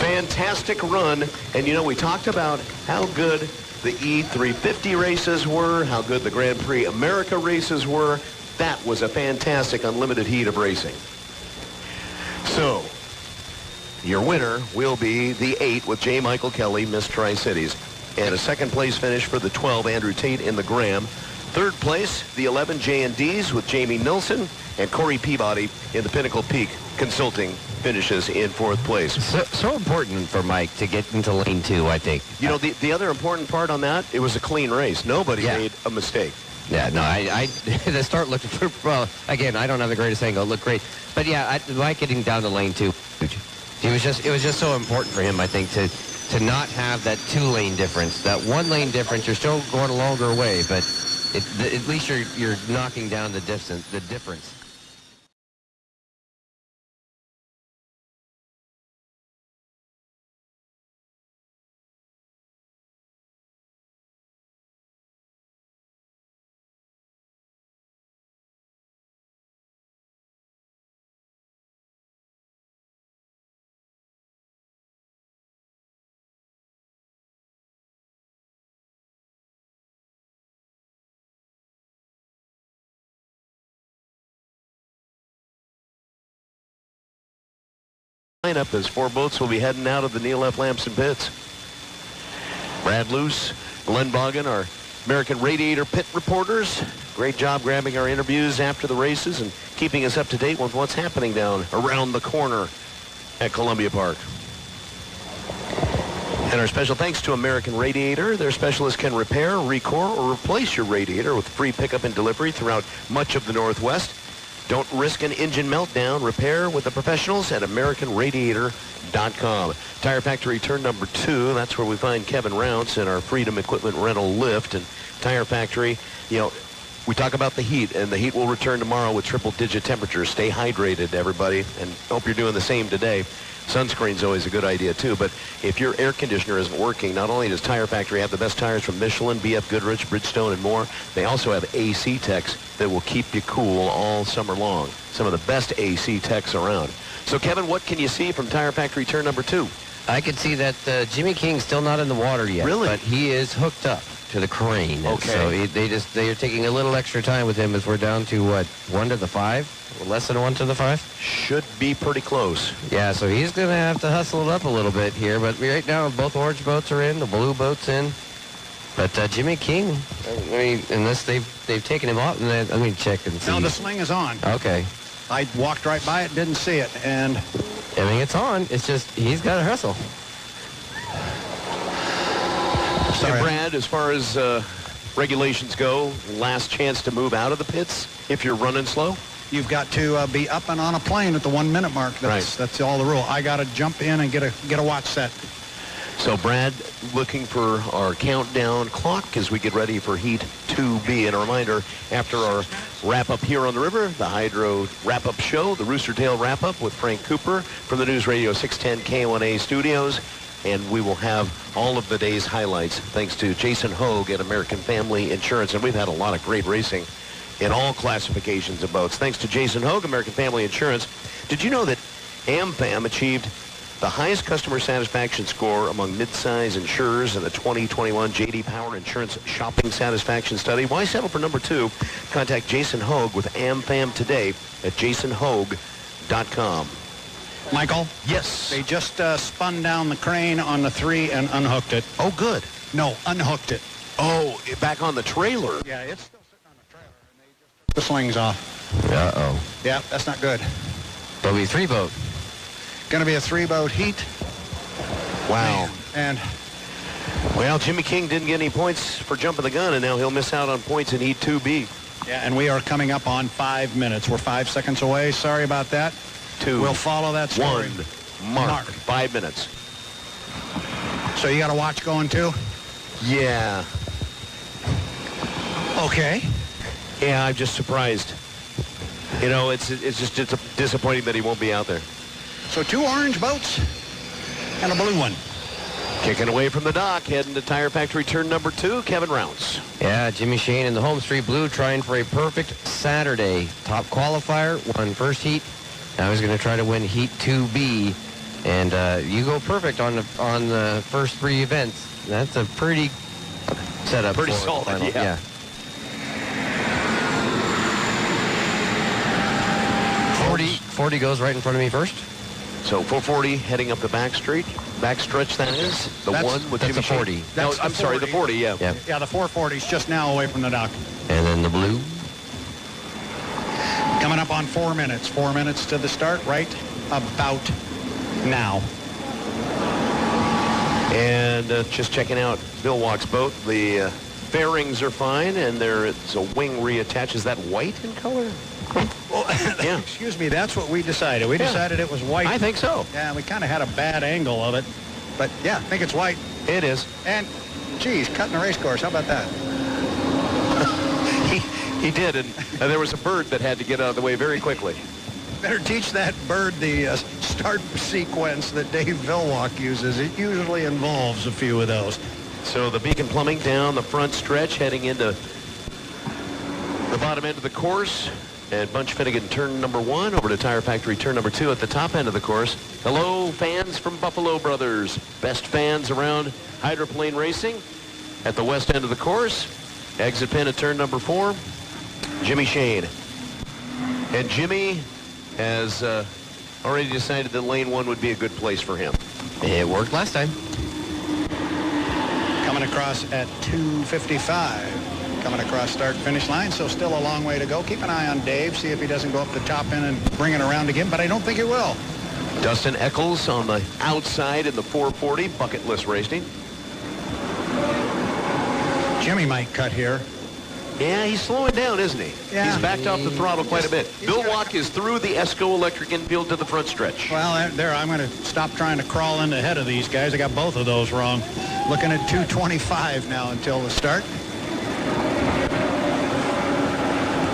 Speaker 2: Fantastic run. And, you know, we talked about how good the E350 races were, how good the Grand Prix America races were. That was a fantastic unlimited heat of racing. So, your winner will be the 8 with J. Michael Kelly, Miss Tri-Cities. And a second place finish for the 12, Andrew Tate in the Graham. Third place, the 11 J&Ds with Jamie Nilsson and Corey Peabody in the Pinnacle Peak Consulting finishes in fourth place.
Speaker 1: So important for Mike to get into lane 2, I think.
Speaker 2: You know, the other important part on that, it was a clean race. Nobody made a mistake.
Speaker 1: Yeah, no, I the start looked, well, again, I don't have the greatest angle. It looked great. But yeah, Mike getting down to lane 2, it was just so important for him, I think, to not have that 2-lane difference. That 1-lane difference, you're still going a longer way, but at least you're knocking down the difference.
Speaker 2: Lineup as 4 boats will be heading out of the Neil F. Lamson pits. Brad Luce, Glenn Boggin, our American Radiator pit reporters. Great job grabbing our interviews after the races and keeping us up to date with what's happening down around the corner at Columbia Park. And our special thanks to American Radiator. Their specialists can repair, recore, or replace your radiator with free pickup and delivery throughout much of the Northwest. Don't risk an engine meltdown. Repair with the professionals at AmericanRadiator.com. Tire Factory turn number 2. That's where we find Kevin Rounce in our Freedom Equipment Rental lift. And Tire Factory, you know, we talk about the heat, and the heat will return tomorrow with triple-digit temperatures. Stay hydrated, everybody, and hope you're doing the same today. Sunscreen's always a good idea, too. But if your air conditioner isn't working, not only does Tire Factory have the best tires from Michelin, BF Goodrich, Bridgestone, and more, they also have AC techs that will keep you cool all summer long. Some of the best AC techs around. So, Kevin, what can you see from Tire Factory turn number 2?
Speaker 1: I can see that Jimmy King's still not in the water yet.
Speaker 2: Really?
Speaker 1: But he is hooked up to the crane.
Speaker 2: Okay.
Speaker 1: So they are taking a little extra time with him as we're down to, what, 1 to the 5? Less than 1 to the 5?
Speaker 2: Should be pretty close.
Speaker 1: Yeah, so he's going to have to hustle it up a little bit here. But right now, both orange boats are in, the blue boat's in. But Jimmy King, I mean, unless they've taken him off, let me check and see.
Speaker 3: No, the sling is on.
Speaker 1: Okay.
Speaker 3: I walked right by it, didn't see it, and
Speaker 1: I mean, it's on. It's just he's got to hustle.
Speaker 3: Sorry.
Speaker 2: And Brad, as far as regulations go, last chance to move out of the pits if you're running slow?
Speaker 3: You've got to be up and on a plane at the 1 minute mark. That's all the rule. I got to jump in and get a watch set.
Speaker 2: So Brad, looking for our countdown clock as we get ready for Heat 2B. And a reminder, after our wrap-up here on the river, the Hydro wrap-up show, the Rooster Tail wrap-up with Frank Cooper from the News Radio 610 K1A studios. And we will have all of the day's highlights thanks to Jason Hogue at American Family Insurance. And we've had a lot of great racing in all classifications of boats. Thanks to Jason Hogue, American Family Insurance. Did you know that AmFam achieved the highest customer satisfaction score among mid-size insurers in the 2021 J.D. Power Insurance Shopping Satisfaction Study? Why settle for number 2? Contact Jason Hogue with AmFam today at jasonhogue.com.
Speaker 3: Michael?
Speaker 2: Yes.
Speaker 3: They just spun down the crane on the 3 and unhooked it.
Speaker 2: Oh, good.
Speaker 3: No, unhooked it.
Speaker 2: Oh, back on the trailer.
Speaker 3: Yeah, it's still sitting on the trailer, and they just took the slings off.
Speaker 1: Uh-oh.
Speaker 3: Yeah, that's not good.
Speaker 1: There'll be 3 boat.
Speaker 3: Going to be a 3-boat heat.
Speaker 2: Wow.
Speaker 3: And
Speaker 2: Well, Jimmy King didn't get any points for jumping the gun, and now he'll miss out on points in Heat 2B.
Speaker 3: yeah, and we are coming up on 5 minutes. We're 5 seconds away. Sorry about that.
Speaker 2: 2,
Speaker 3: We'll follow that story.
Speaker 2: 1, mark. 5 minutes.
Speaker 3: So you got a watch going too?
Speaker 2: Yeah.
Speaker 3: Okay.
Speaker 2: Yeah, I'm just surprised. You know, it's just disappointing that he won't be out there.
Speaker 3: So 2 orange boats and a blue one.
Speaker 2: Kicking away from the dock, heading to Tire Factory turn number 2, Kevin Rounce.
Speaker 1: Yeah, Jimmy Shane in the Home Street Blue trying for a perfect Saturday. Top qualifier, won first heat. Now he's going to try to win Heat 2B. And you go perfect on the first 3 events. That's a pretty setup.
Speaker 2: Pretty
Speaker 1: for
Speaker 2: solid,
Speaker 1: the final.
Speaker 2: yeah.
Speaker 1: 40 goes right in front of me first.
Speaker 2: So 440 heading up the back stretch, that is. The
Speaker 3: That's-
Speaker 2: one with
Speaker 1: that's
Speaker 2: Jimmy
Speaker 1: the 40.
Speaker 2: Shane.
Speaker 3: That's
Speaker 2: No, I'm
Speaker 3: the
Speaker 2: sorry, the 40,
Speaker 3: 40.
Speaker 2: yeah.
Speaker 1: Yeah.
Speaker 3: Yeah, the 440's just now away from the dock.
Speaker 1: And then the blue.
Speaker 3: Coming up on 4 minutes. 4 minutes to the start, right about now.
Speaker 2: And just checking out Bill Walk's boat. The fairings are fine, and it's a wing reattached. Is that white in color?
Speaker 3: Well,
Speaker 2: Yeah.
Speaker 3: excuse me, that's what we decided. We
Speaker 2: Yeah.
Speaker 3: decided it was white.
Speaker 2: I think so.
Speaker 3: Yeah, we kind of had a bad angle of it. But yeah, I think it's white.
Speaker 2: It is.
Speaker 3: And, geez, cutting a race course. How about that?
Speaker 2: He did, and there was a bird that had to get out of the way very quickly.
Speaker 3: Better teach that bird the start sequence that Dave Vilwalk uses. It usually involves a few of those.
Speaker 2: So the Beacon Plumbing down the front stretch, heading into the bottom end of the course. And Bunch Finnegan turn number 1, over to Tire Factory turn number 2 at the top end of the course. Hello, fans from Buffalo Brothers. Best fans around hydroplane racing at the west end of the course. Exit pin at turn number 4, Jimmy Shane. And Jimmy has already decided that lane 1 would be a good place for him.
Speaker 1: It worked last time.
Speaker 3: Coming across at 2:55. Coming across start-finish line, so still a long way to go. Keep an eye on Dave, see if he doesn't go up the top end and bring it around again, but I don't think he will.
Speaker 2: Dustin Eccles on the outside in the 440, bucket list racing.
Speaker 3: Jimmy might cut here.
Speaker 2: Yeah, he's slowing down, isn't he?
Speaker 3: Yeah.
Speaker 2: He's backed off the throttle quite a bit.
Speaker 3: He's
Speaker 2: Bill
Speaker 3: got-
Speaker 2: Walk is through the ESCO Electric infield to the front stretch.
Speaker 3: Well, there, I'm going to stop trying to crawl in ahead of these guys. I got both of those wrong. Looking at 2:25 now until the start.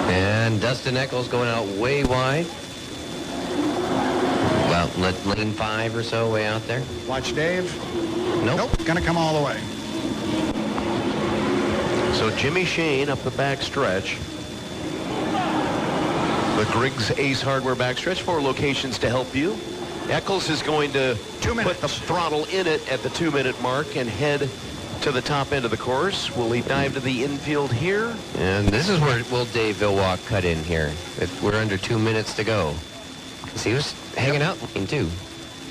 Speaker 1: And Dustin Eccles going out way wide. Well, lane 5 or so, way out there.
Speaker 3: Watch Dave.
Speaker 1: Nope.
Speaker 3: Going to come all the way.
Speaker 2: So Jimmy Shane up the back stretch. The Griggs Ace Hardware backstretch, 4 locations to help you. Eccles is going to
Speaker 3: 2 minutes.
Speaker 2: put the throttle in it at the 2-minute mark and head to the top end of the course. Will he dive to the infield here?
Speaker 1: And this is where will Dave Vilwalk cut in here. We're under 2 minutes to go. 'Cause he was hanging out in lane 2.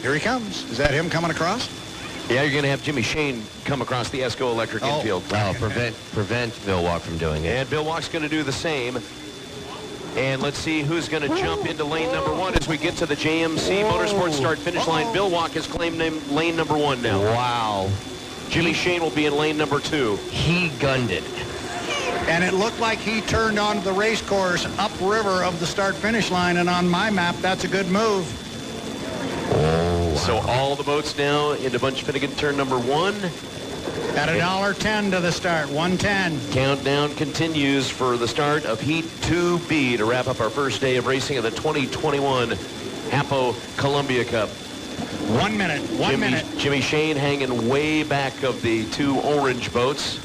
Speaker 3: Here he comes. Is that him coming across?
Speaker 2: Yeah, you're going to have Jimmy Shane come across the ESCO Electric
Speaker 3: Oh.
Speaker 2: infield.
Speaker 1: Oh, prevent Vilwalk from doing it.
Speaker 2: And Bill Walk's going to do the same. And let's see who's going to jump into lane number 1 as we get to the JMC Motorsports start-finish line. Bill Walk has claimed lane number 1 now.
Speaker 1: Wow.
Speaker 2: Jimmy Shane will be in lane number 2.
Speaker 1: He gunned it.
Speaker 3: And it looked like he turned onto the race course upriver of the start-finish line, and on my map, that's a good move.
Speaker 2: So all the boats now into Bunch Finnegan turn number 1.
Speaker 3: At $1.10 to the start, 110.
Speaker 2: Countdown continues for the start of Heat 2B to wrap up our first day of racing of the 2021 Hapo Columbia Cup.
Speaker 3: 1 minute, one minute.
Speaker 2: Jimmy Shane hanging way back of the 2 orange boats.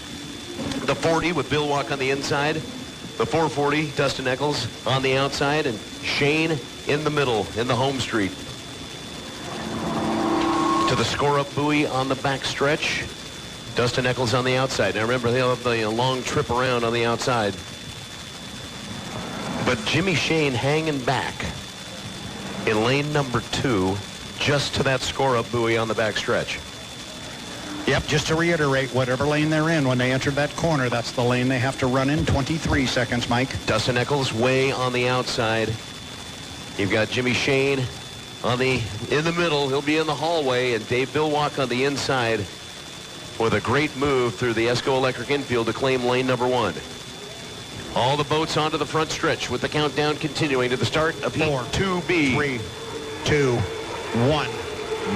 Speaker 2: The 40 with Bill Walk on the inside. The 440, Dustin Eccles on the outside, and Shane in the middle in the home street. To the score-up buoy on the back stretch. Dustin Eccles on the outside. Now remember, they'll have the long trip around on the outside. But Jimmy Shane hanging back in lane number 2, just to that score-up buoy on the back stretch.
Speaker 3: Yep, just to reiterate, whatever lane they're in when they enter that corner, that's the lane they have to run in. 23 seconds, Mike.
Speaker 2: Dustin Eccles way on the outside. You've got Jimmy Shane in the middle. He'll be in the hallway, and Dave Billwalk on the inside with a great move through the ESCO Electric infield to claim lane number 1. All the boats onto the front stretch with the countdown continuing to the start of Heat 2B.
Speaker 3: 3, 2, 1.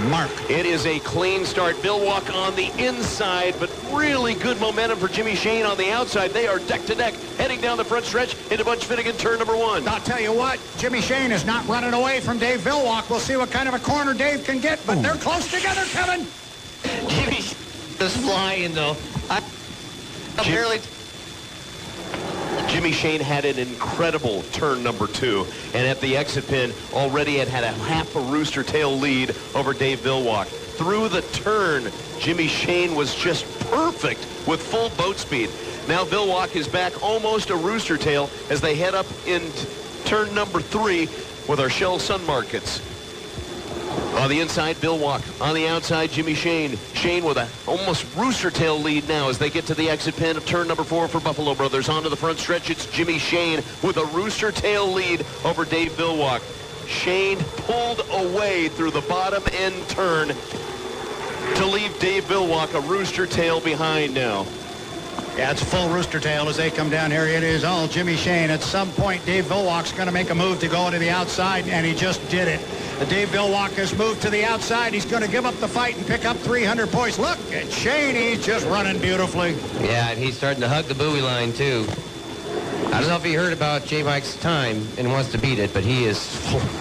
Speaker 3: Mark.
Speaker 2: It is a clean start. Bill Walk on the inside, but really good momentum for Jimmy Shane on the outside. They are deck to deck, heading down the front stretch into Bunch Finnegan turn number 1.
Speaker 3: I'll tell you what, Jimmy Shane is not running away from Dave Billwalk. We'll see what kind of a corner Dave can get, but they're close together, Kevin.
Speaker 1: Jimmy is flying, though.
Speaker 2: Jimmy Shane had an incredible turn number 2, and at the exit pin already had a half a rooster tail lead over Dave Billwalk. Through the turn, Jimmy Shane was just perfect with full boat speed. Now Billwalk is back almost a rooster tail as they head up in turn number 3 with our Shell Sun Markets. On the inside, Billwalk. On the outside, Jimmy Shane. Shane with a almost rooster tail lead now as they get to the exit pin of turn number 4 for Buffalo Brothers. Onto the front stretch, it's Jimmy Shane with a rooster tail lead over Dave Billwalk. Shane pulled away through the bottom end turn to leave Dave Billwalk a rooster tail behind now.
Speaker 3: Yeah, it's full rooster tail as they come down here. It is all Jimmy Shane. At some point, Dave Billwalk's going to make a move to go into the outside, and he just did it. Dave Billwalk has moved to the outside. He's going to give up the fight and pick up 300 points. Look at Shane. He's just running beautifully.
Speaker 1: Yeah, and he's starting to hug the buoy line, too. I don't know if he heard about J. Mike's time and wants to beat it, but he's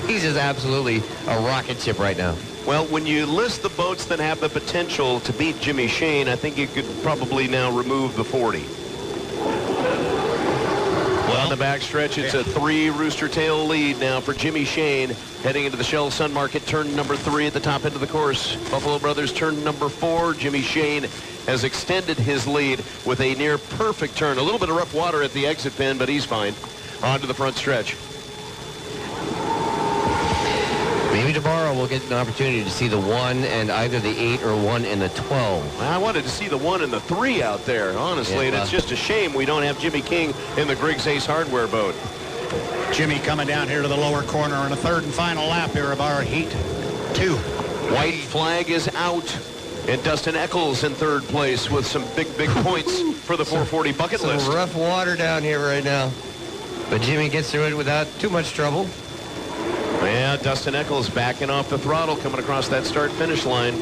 Speaker 1: just absolutely a rocket ship right now.
Speaker 2: Well, when you list the boats that have the potential to beat Jimmy Shane, I think you could probably now remove the 40. Well, on the backstretch, it's a 3 rooster tail lead now for Jimmy Shane heading into the Shell Sun Market turn number 3 at the top end of the course. Buffalo Brothers turn number 4. Jimmy Shane has extended his lead with a near perfect turn. A little bit of rough water at the exit pin, but he's fine. On to the front stretch.
Speaker 1: Maybe tomorrow we'll get an opportunity to see the 1 and either the 8 or 1 and the 12.
Speaker 2: I wanted to see the 1 and the 3 out there, honestly, and it's just a shame we don't have Jimmy King in the Griggs Ace Hardware boat.
Speaker 3: Jimmy coming down here to the lower corner on a third and final lap here of our Heat 2.
Speaker 2: White flag is out, and Dustin Eccles in third place with some big points for the 440 bucket list.
Speaker 1: Some rough water down here right now. But Jimmy gets through it without too much trouble.
Speaker 2: Yeah, Dustin Eccles backing off the throttle coming across that start-finish line.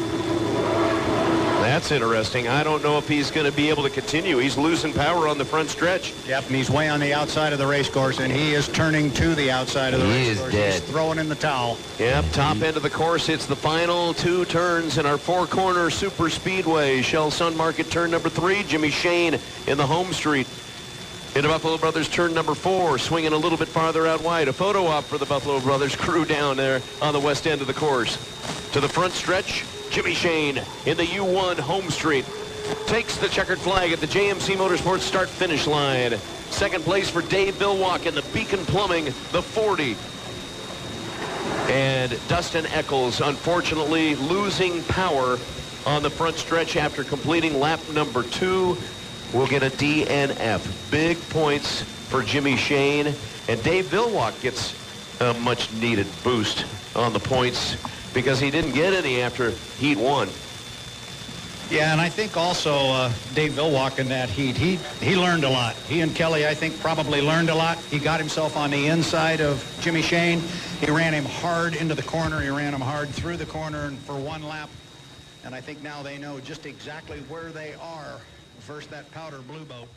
Speaker 2: That's interesting. I don't know if he's going to be able to continue. He's losing power on the front stretch.
Speaker 3: Yep, and he's way on the outside of the race course, and he is turning to the outside of the race course.
Speaker 1: Dead.
Speaker 3: He's throwing in the towel.
Speaker 2: Yep, top end of the course. It's the final 2 turns in our 4-corner super speedway. Shell Sun Market turn number 3. Jimmy Shane in the home street. Into Buffalo Brothers turn number 4, swinging a little bit farther out wide. A photo op for the Buffalo Brothers crew down there on the west end of the course. To the front stretch, Jimmy Shane in the U1 home street takes the checkered flag at the JMC Motorsports start-finish line. Second place for Dave Billwalk in the Beacon Plumbing, the 40. And Dustin Eccles, unfortunately, losing power on the front stretch after completing lap number 2. We'll get a DNF. Big points for Jimmy Shane. And Dave Billwalk gets a much-needed boost on the points because he didn't get any after Heat 1.
Speaker 3: Yeah, and I think also Dave Villwalk in that heat, he learned a lot. He and Kelly, I think, probably learned a lot. He got himself on the inside of Jimmy Shane. He ran him hard into the corner. He ran him hard through the corner and for one lap. And I think now they know just exactly where they are versus that powder blue boat.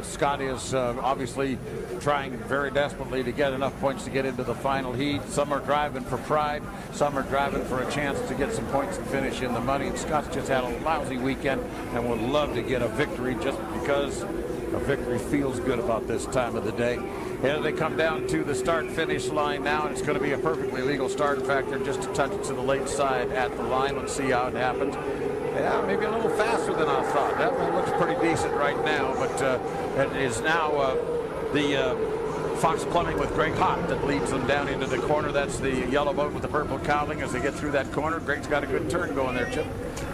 Speaker 8: Scott is obviously trying very desperately to get enough points to get into the final heat. Some are driving for pride. Some are driving for a chance to get some points and finish in the money. And Scott's just had a lousy weekend and would love to get a victory just because a victory feels good about this time of the day. And they come down to the start-finish line now, and it's going to be a perfectly legal start. In fact, they're just a touch to the late side at the line. Let's see how it happens. Yeah, maybe a little faster than I thought. That one looks pretty decent right now, but it is now the Fox Plumbing with Greg Hott that leads them down into the corner. That's the yellow boat with the purple cowling as they get through that corner. Greg's got a good turn going there, Chip.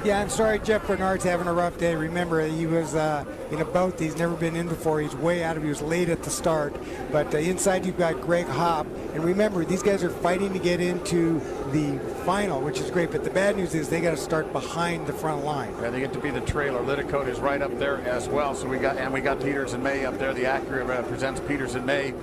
Speaker 9: Yeah, I'm sorry Jeff Bernard's having a rough day. Remember, he was in a boat that he's never been in before. He's way out of it. He was late at the start. But inside you've got Greg Hopp. And remember, these guys are fighting to get into the final, which is great. But the bad news is they got to start behind the front line.
Speaker 8: Yeah, they get to be the trailer. Liticote is right up there as well. So we got Peters and May up there. The Acura represents Peters and May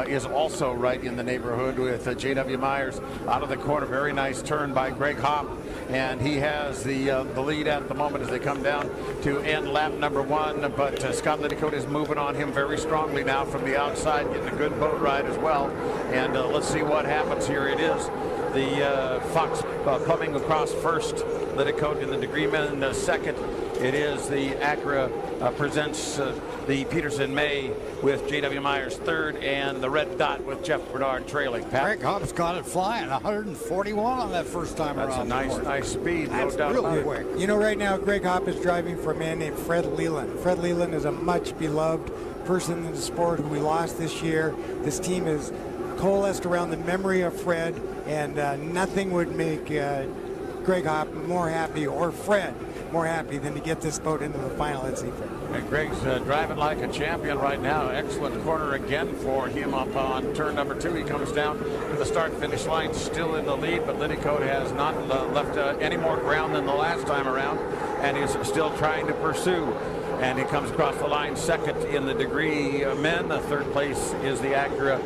Speaker 8: is also right in the neighborhood with J.W. Myers out of the corner. Very nice turn by Greg Hopp. And he has the lead at the moment as they come down to end lap number one. But Scott Liticote is moving on him very strongly now from the outside, getting a good boat ride as well. And let's see what happens here. It is the Fox Plumbing across first, Liticote in the Degreeman second. It is the Acura presents the Peterson May with J.W. Myers third, and the red dot with Jeff Bernard trailing. Pat?
Speaker 10: Greg Hopp's got it flying, 141 on that first time around.
Speaker 8: That's a nice speed,
Speaker 10: That's
Speaker 8: no doubt
Speaker 10: really
Speaker 8: about
Speaker 10: quick.
Speaker 8: it.
Speaker 9: You know, right now, Greg Hopp is driving for a man named Fred Leland. Fred Leland is a much beloved person in the sport who we lost this year. This team is coalesced around the memory of Fred, and nothing would make Greg Hopp more happy, or Fred, more happy than to get this boat into the final at Seafair.
Speaker 8: And Greg's driving like a champion right now. Excellent corner again for him up on turn number 2. He comes down to the start-finish line, still in the lead, but Liddycoat has not left any more ground than the last time around, and is still trying to pursue. And he comes across the line second in the degree men. The third place is the Acura.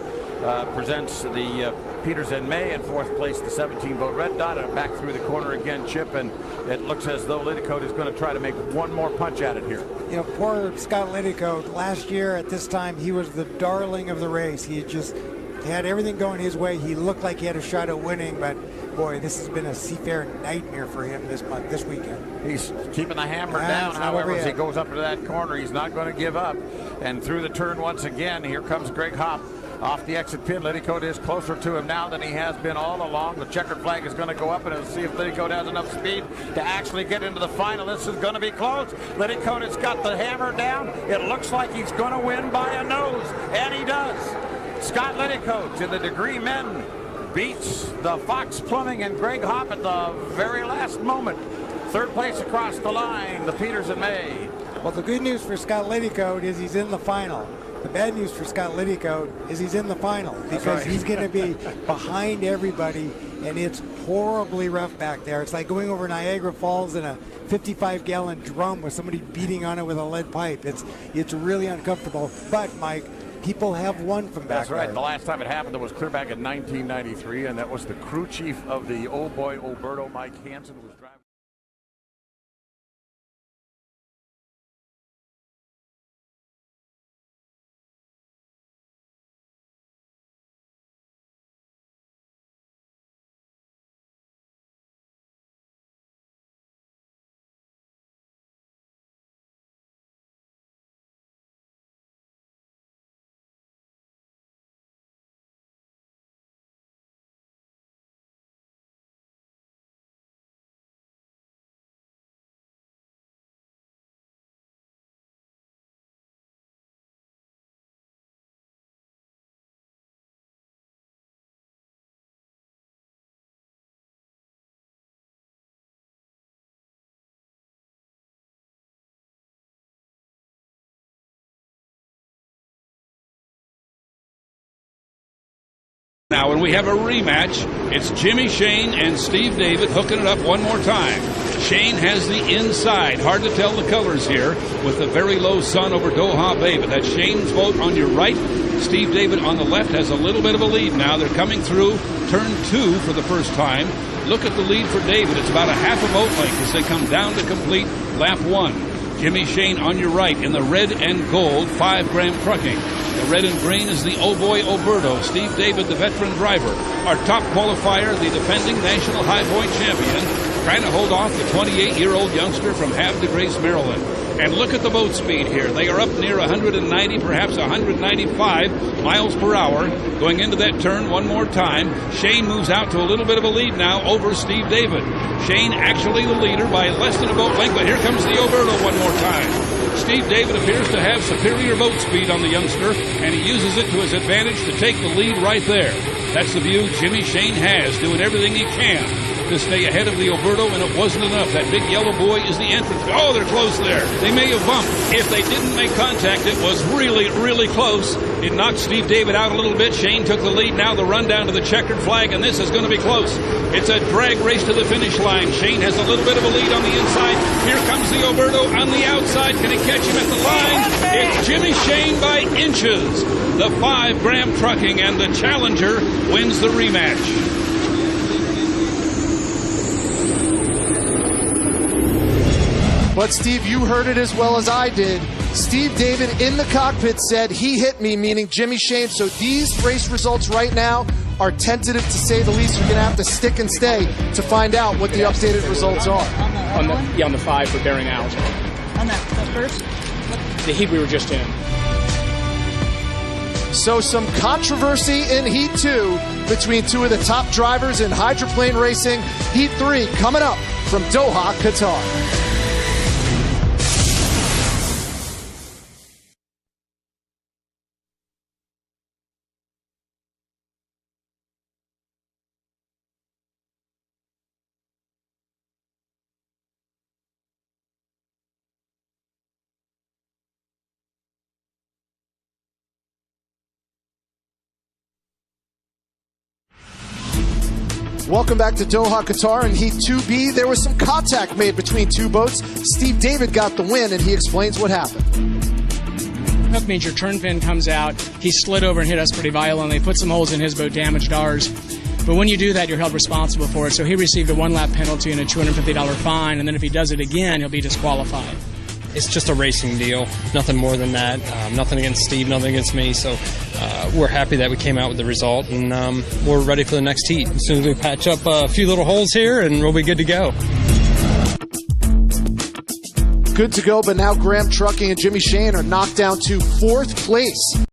Speaker 8: Presents the Peters and May, in fourth place the 17 boat Red Dot, and back through the corner again, Chip, and it looks as though Liddycoat is going to try to make one more punch at it here.
Speaker 9: You know, poor Scott Liddycoat, last year at this time he was the darling of the race. He just had everything going his way. He looked like he had a shot at winning, but boy, this has been a Seafair nightmare for him this weekend.
Speaker 8: He's keeping the hammer down, however, as he goes up into that corner. He's not going to give up. And through the turn once again, here comes Greg Hopp off the exit pin. Liddycoat is closer to him now than he has been all along. The checkered flag is going to go up, and it'll see if Liddycoat has enough speed to actually get into the final. This is going to be close. Liddycoat has got the hammer down. It looks like he's going to win by a nose, and he does. Scott Liddycoat in the degree men beats the Fox Plumbing and Greg Hopp at the very last moment. Third place across the line, the Peters and May.
Speaker 9: Well, the good news for Scott Liddycoat is he's in the final. The bad news for Scott Liddycoat is he's in the final, because he's going to be behind everybody, and it's horribly rough back there. It's like going over Niagara Falls in a 55-gallon drum with somebody beating on it with a lead pipe. It's really uncomfortable. But, Mike, people have won from back there.
Speaker 8: That's right. The last time it happened, it was clear back in 1993, and that was the crew chief of the Old Boy Oberto, Mike Hansen, was driving.
Speaker 11: Now, when we have a rematch, it's Jimmy Shane and Steve David hooking it up one more time. Shane has the inside. Hard to tell the colors here with the very low sun over Doha Bay, but that's Shane's boat on your right. Steve David on the left has a little bit of a lead now. They're coming through turn 2 for the first time. Look at the lead for David. It's about a half a boat length as they come down to complete lap 1. Jimmy Shane on your right in the red and gold 5 Graham Trucking. The red and green is the Old Boy Oberto. Steve David, the veteran driver. Our top qualifier, the defending national high point champion, trying to hold off the 28-year-old youngster from Havre de Grace, Maryland. And look at the boat speed here. They are up near 190, perhaps 195 miles per hour. Going into that turn one more time. Shane moves out to a little bit of a lead now over Steve David. Shane actually the leader by less than a boat length, but here comes the Oberto one more time. Steve David appears to have superior boat speed on the youngster, and he uses it to his advantage to take the lead right there. That's the view Jimmy Shane has, doing everything he can to stay ahead of the Oberto, and it wasn't enough. That big yellow buoy is the entrance. Oh, they're close there. They may have bumped. If they didn't make contact, it was really, really close. It knocked Steve David out a little bit. Shane took the lead. Now the run down to the checkered flag, and this is going to be close. It's a drag race to the finish line. Shane has a little bit of a lead on the inside. Here comes the Oberto on the outside. Can he catch him at the line? It's Jimmy Shane by inches. The 5 Graham Trucking, and the challenger wins the rematch.
Speaker 12: But Steve, you heard it as well as I did. Steve David in the cockpit said he hit me, meaning Jimmy Shane. So these race results right now are tentative to say the least. You're going to have to stick and stay to find out what the updated results are.
Speaker 13: On the 5 for bearing out.
Speaker 14: On that first?
Speaker 13: The heat we were just in.
Speaker 12: So some controversy in Heat 2 between 2 of the top drivers in hydroplane racing. Heat 3 coming up from Doha, Qatar. Welcome back to Doha, Qatar. In Heat 2B, there was some contact made between two boats. Steve David got the win, and he explains what happened.
Speaker 13: Hook means your turn pin comes out. He slid over and hit us pretty violently, put some holes in his boat, damaged ours. But when you do that, you're held responsible for it. So he received a 1-lap penalty and a $250 fine, and then if he does it again, he'll be disqualified.
Speaker 15: It's just a racing deal, nothing more than that. Nothing against Steve, nothing against me. So we're happy that we came out with the result, and we're ready for the next heat. As soon as we patch up a few little holes here, and we'll be good to go.
Speaker 12: Good to go, but now Graham Trucking and Jimmy Shane are knocked down to 4th place.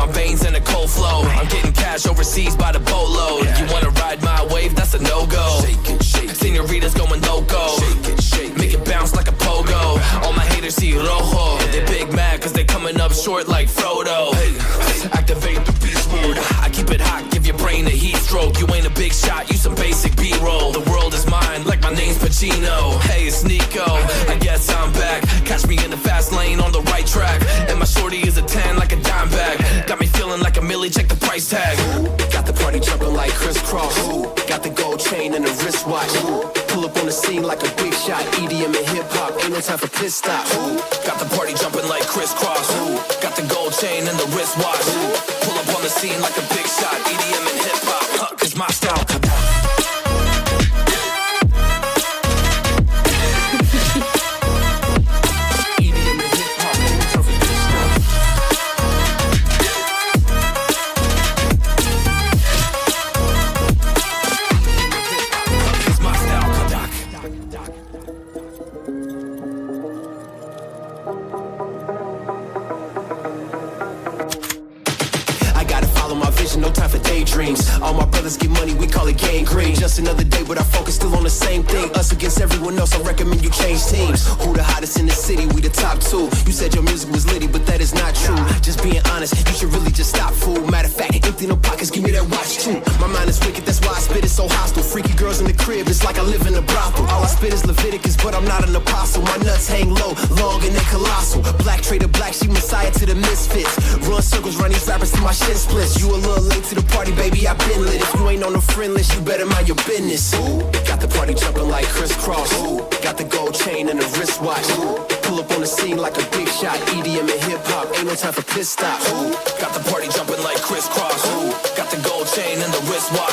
Speaker 16: my veins in a cold flow. I'm getting cash overseas by the boatload. You wanna ride my wave? That's a no-go. Senoritas going loco. Make it bounce like a pogo. All my haters see rojo. They big mad cause they coming up short like Frodo. Activate the beast mode. I keep it hot, give your brain a heat stroke. You ain't a big shot, you some basic B-roll. The world is mine, like my name's Pacino. Hey, it's Nico, I guess I'm back. Catch me in the fast lane on the right track. And my shorty is a 10 like a dime bag. Got me feeling like a millie, check the price tag. Got the party jumping like crisscross. Got the gold chain and the wristwatch. Pull up on the scene like a big shot. EDM and hip-hop, ain't no time for pit stops. Got the party jumping like crisscross. Got the gold chain and the wristwatch. Pull up on the scene like a big shot. EDM and hip-hop, it's my style. No time for daydreams. All my brothers get money, we call it gang green. Just another day, but our focus still on the same thing. Us against everyone else, I recommend you change teams. Who the hottest in the city? We the top two. You said your music was litty, but that is not true. Just being honest, you should really just stop, fool. Matter of fact, empty no pockets, give me that watch too. My mind is wicked, that's why I spit it so hostile. Freaky girls in the crib, it's like I live in a brothel. All I spit is Leviticus, but I'm not an apostle. My nuts hang low, long and they colossal. Black trader, black sheep, messiah to the misfits. Run circles, run these rappers to my shin splits. You a little late to the party, baby, I've been lit. If you ain't on the friend list, you better mind your business. Got the party jumping like crisscross. Got the gold chain and the wristwatch. Pull up on the scene like a big shot. EDM and hip-hop, ain't no time for pit stops. Got the party jumping like crisscross. Got the gold chain and the wristwatch.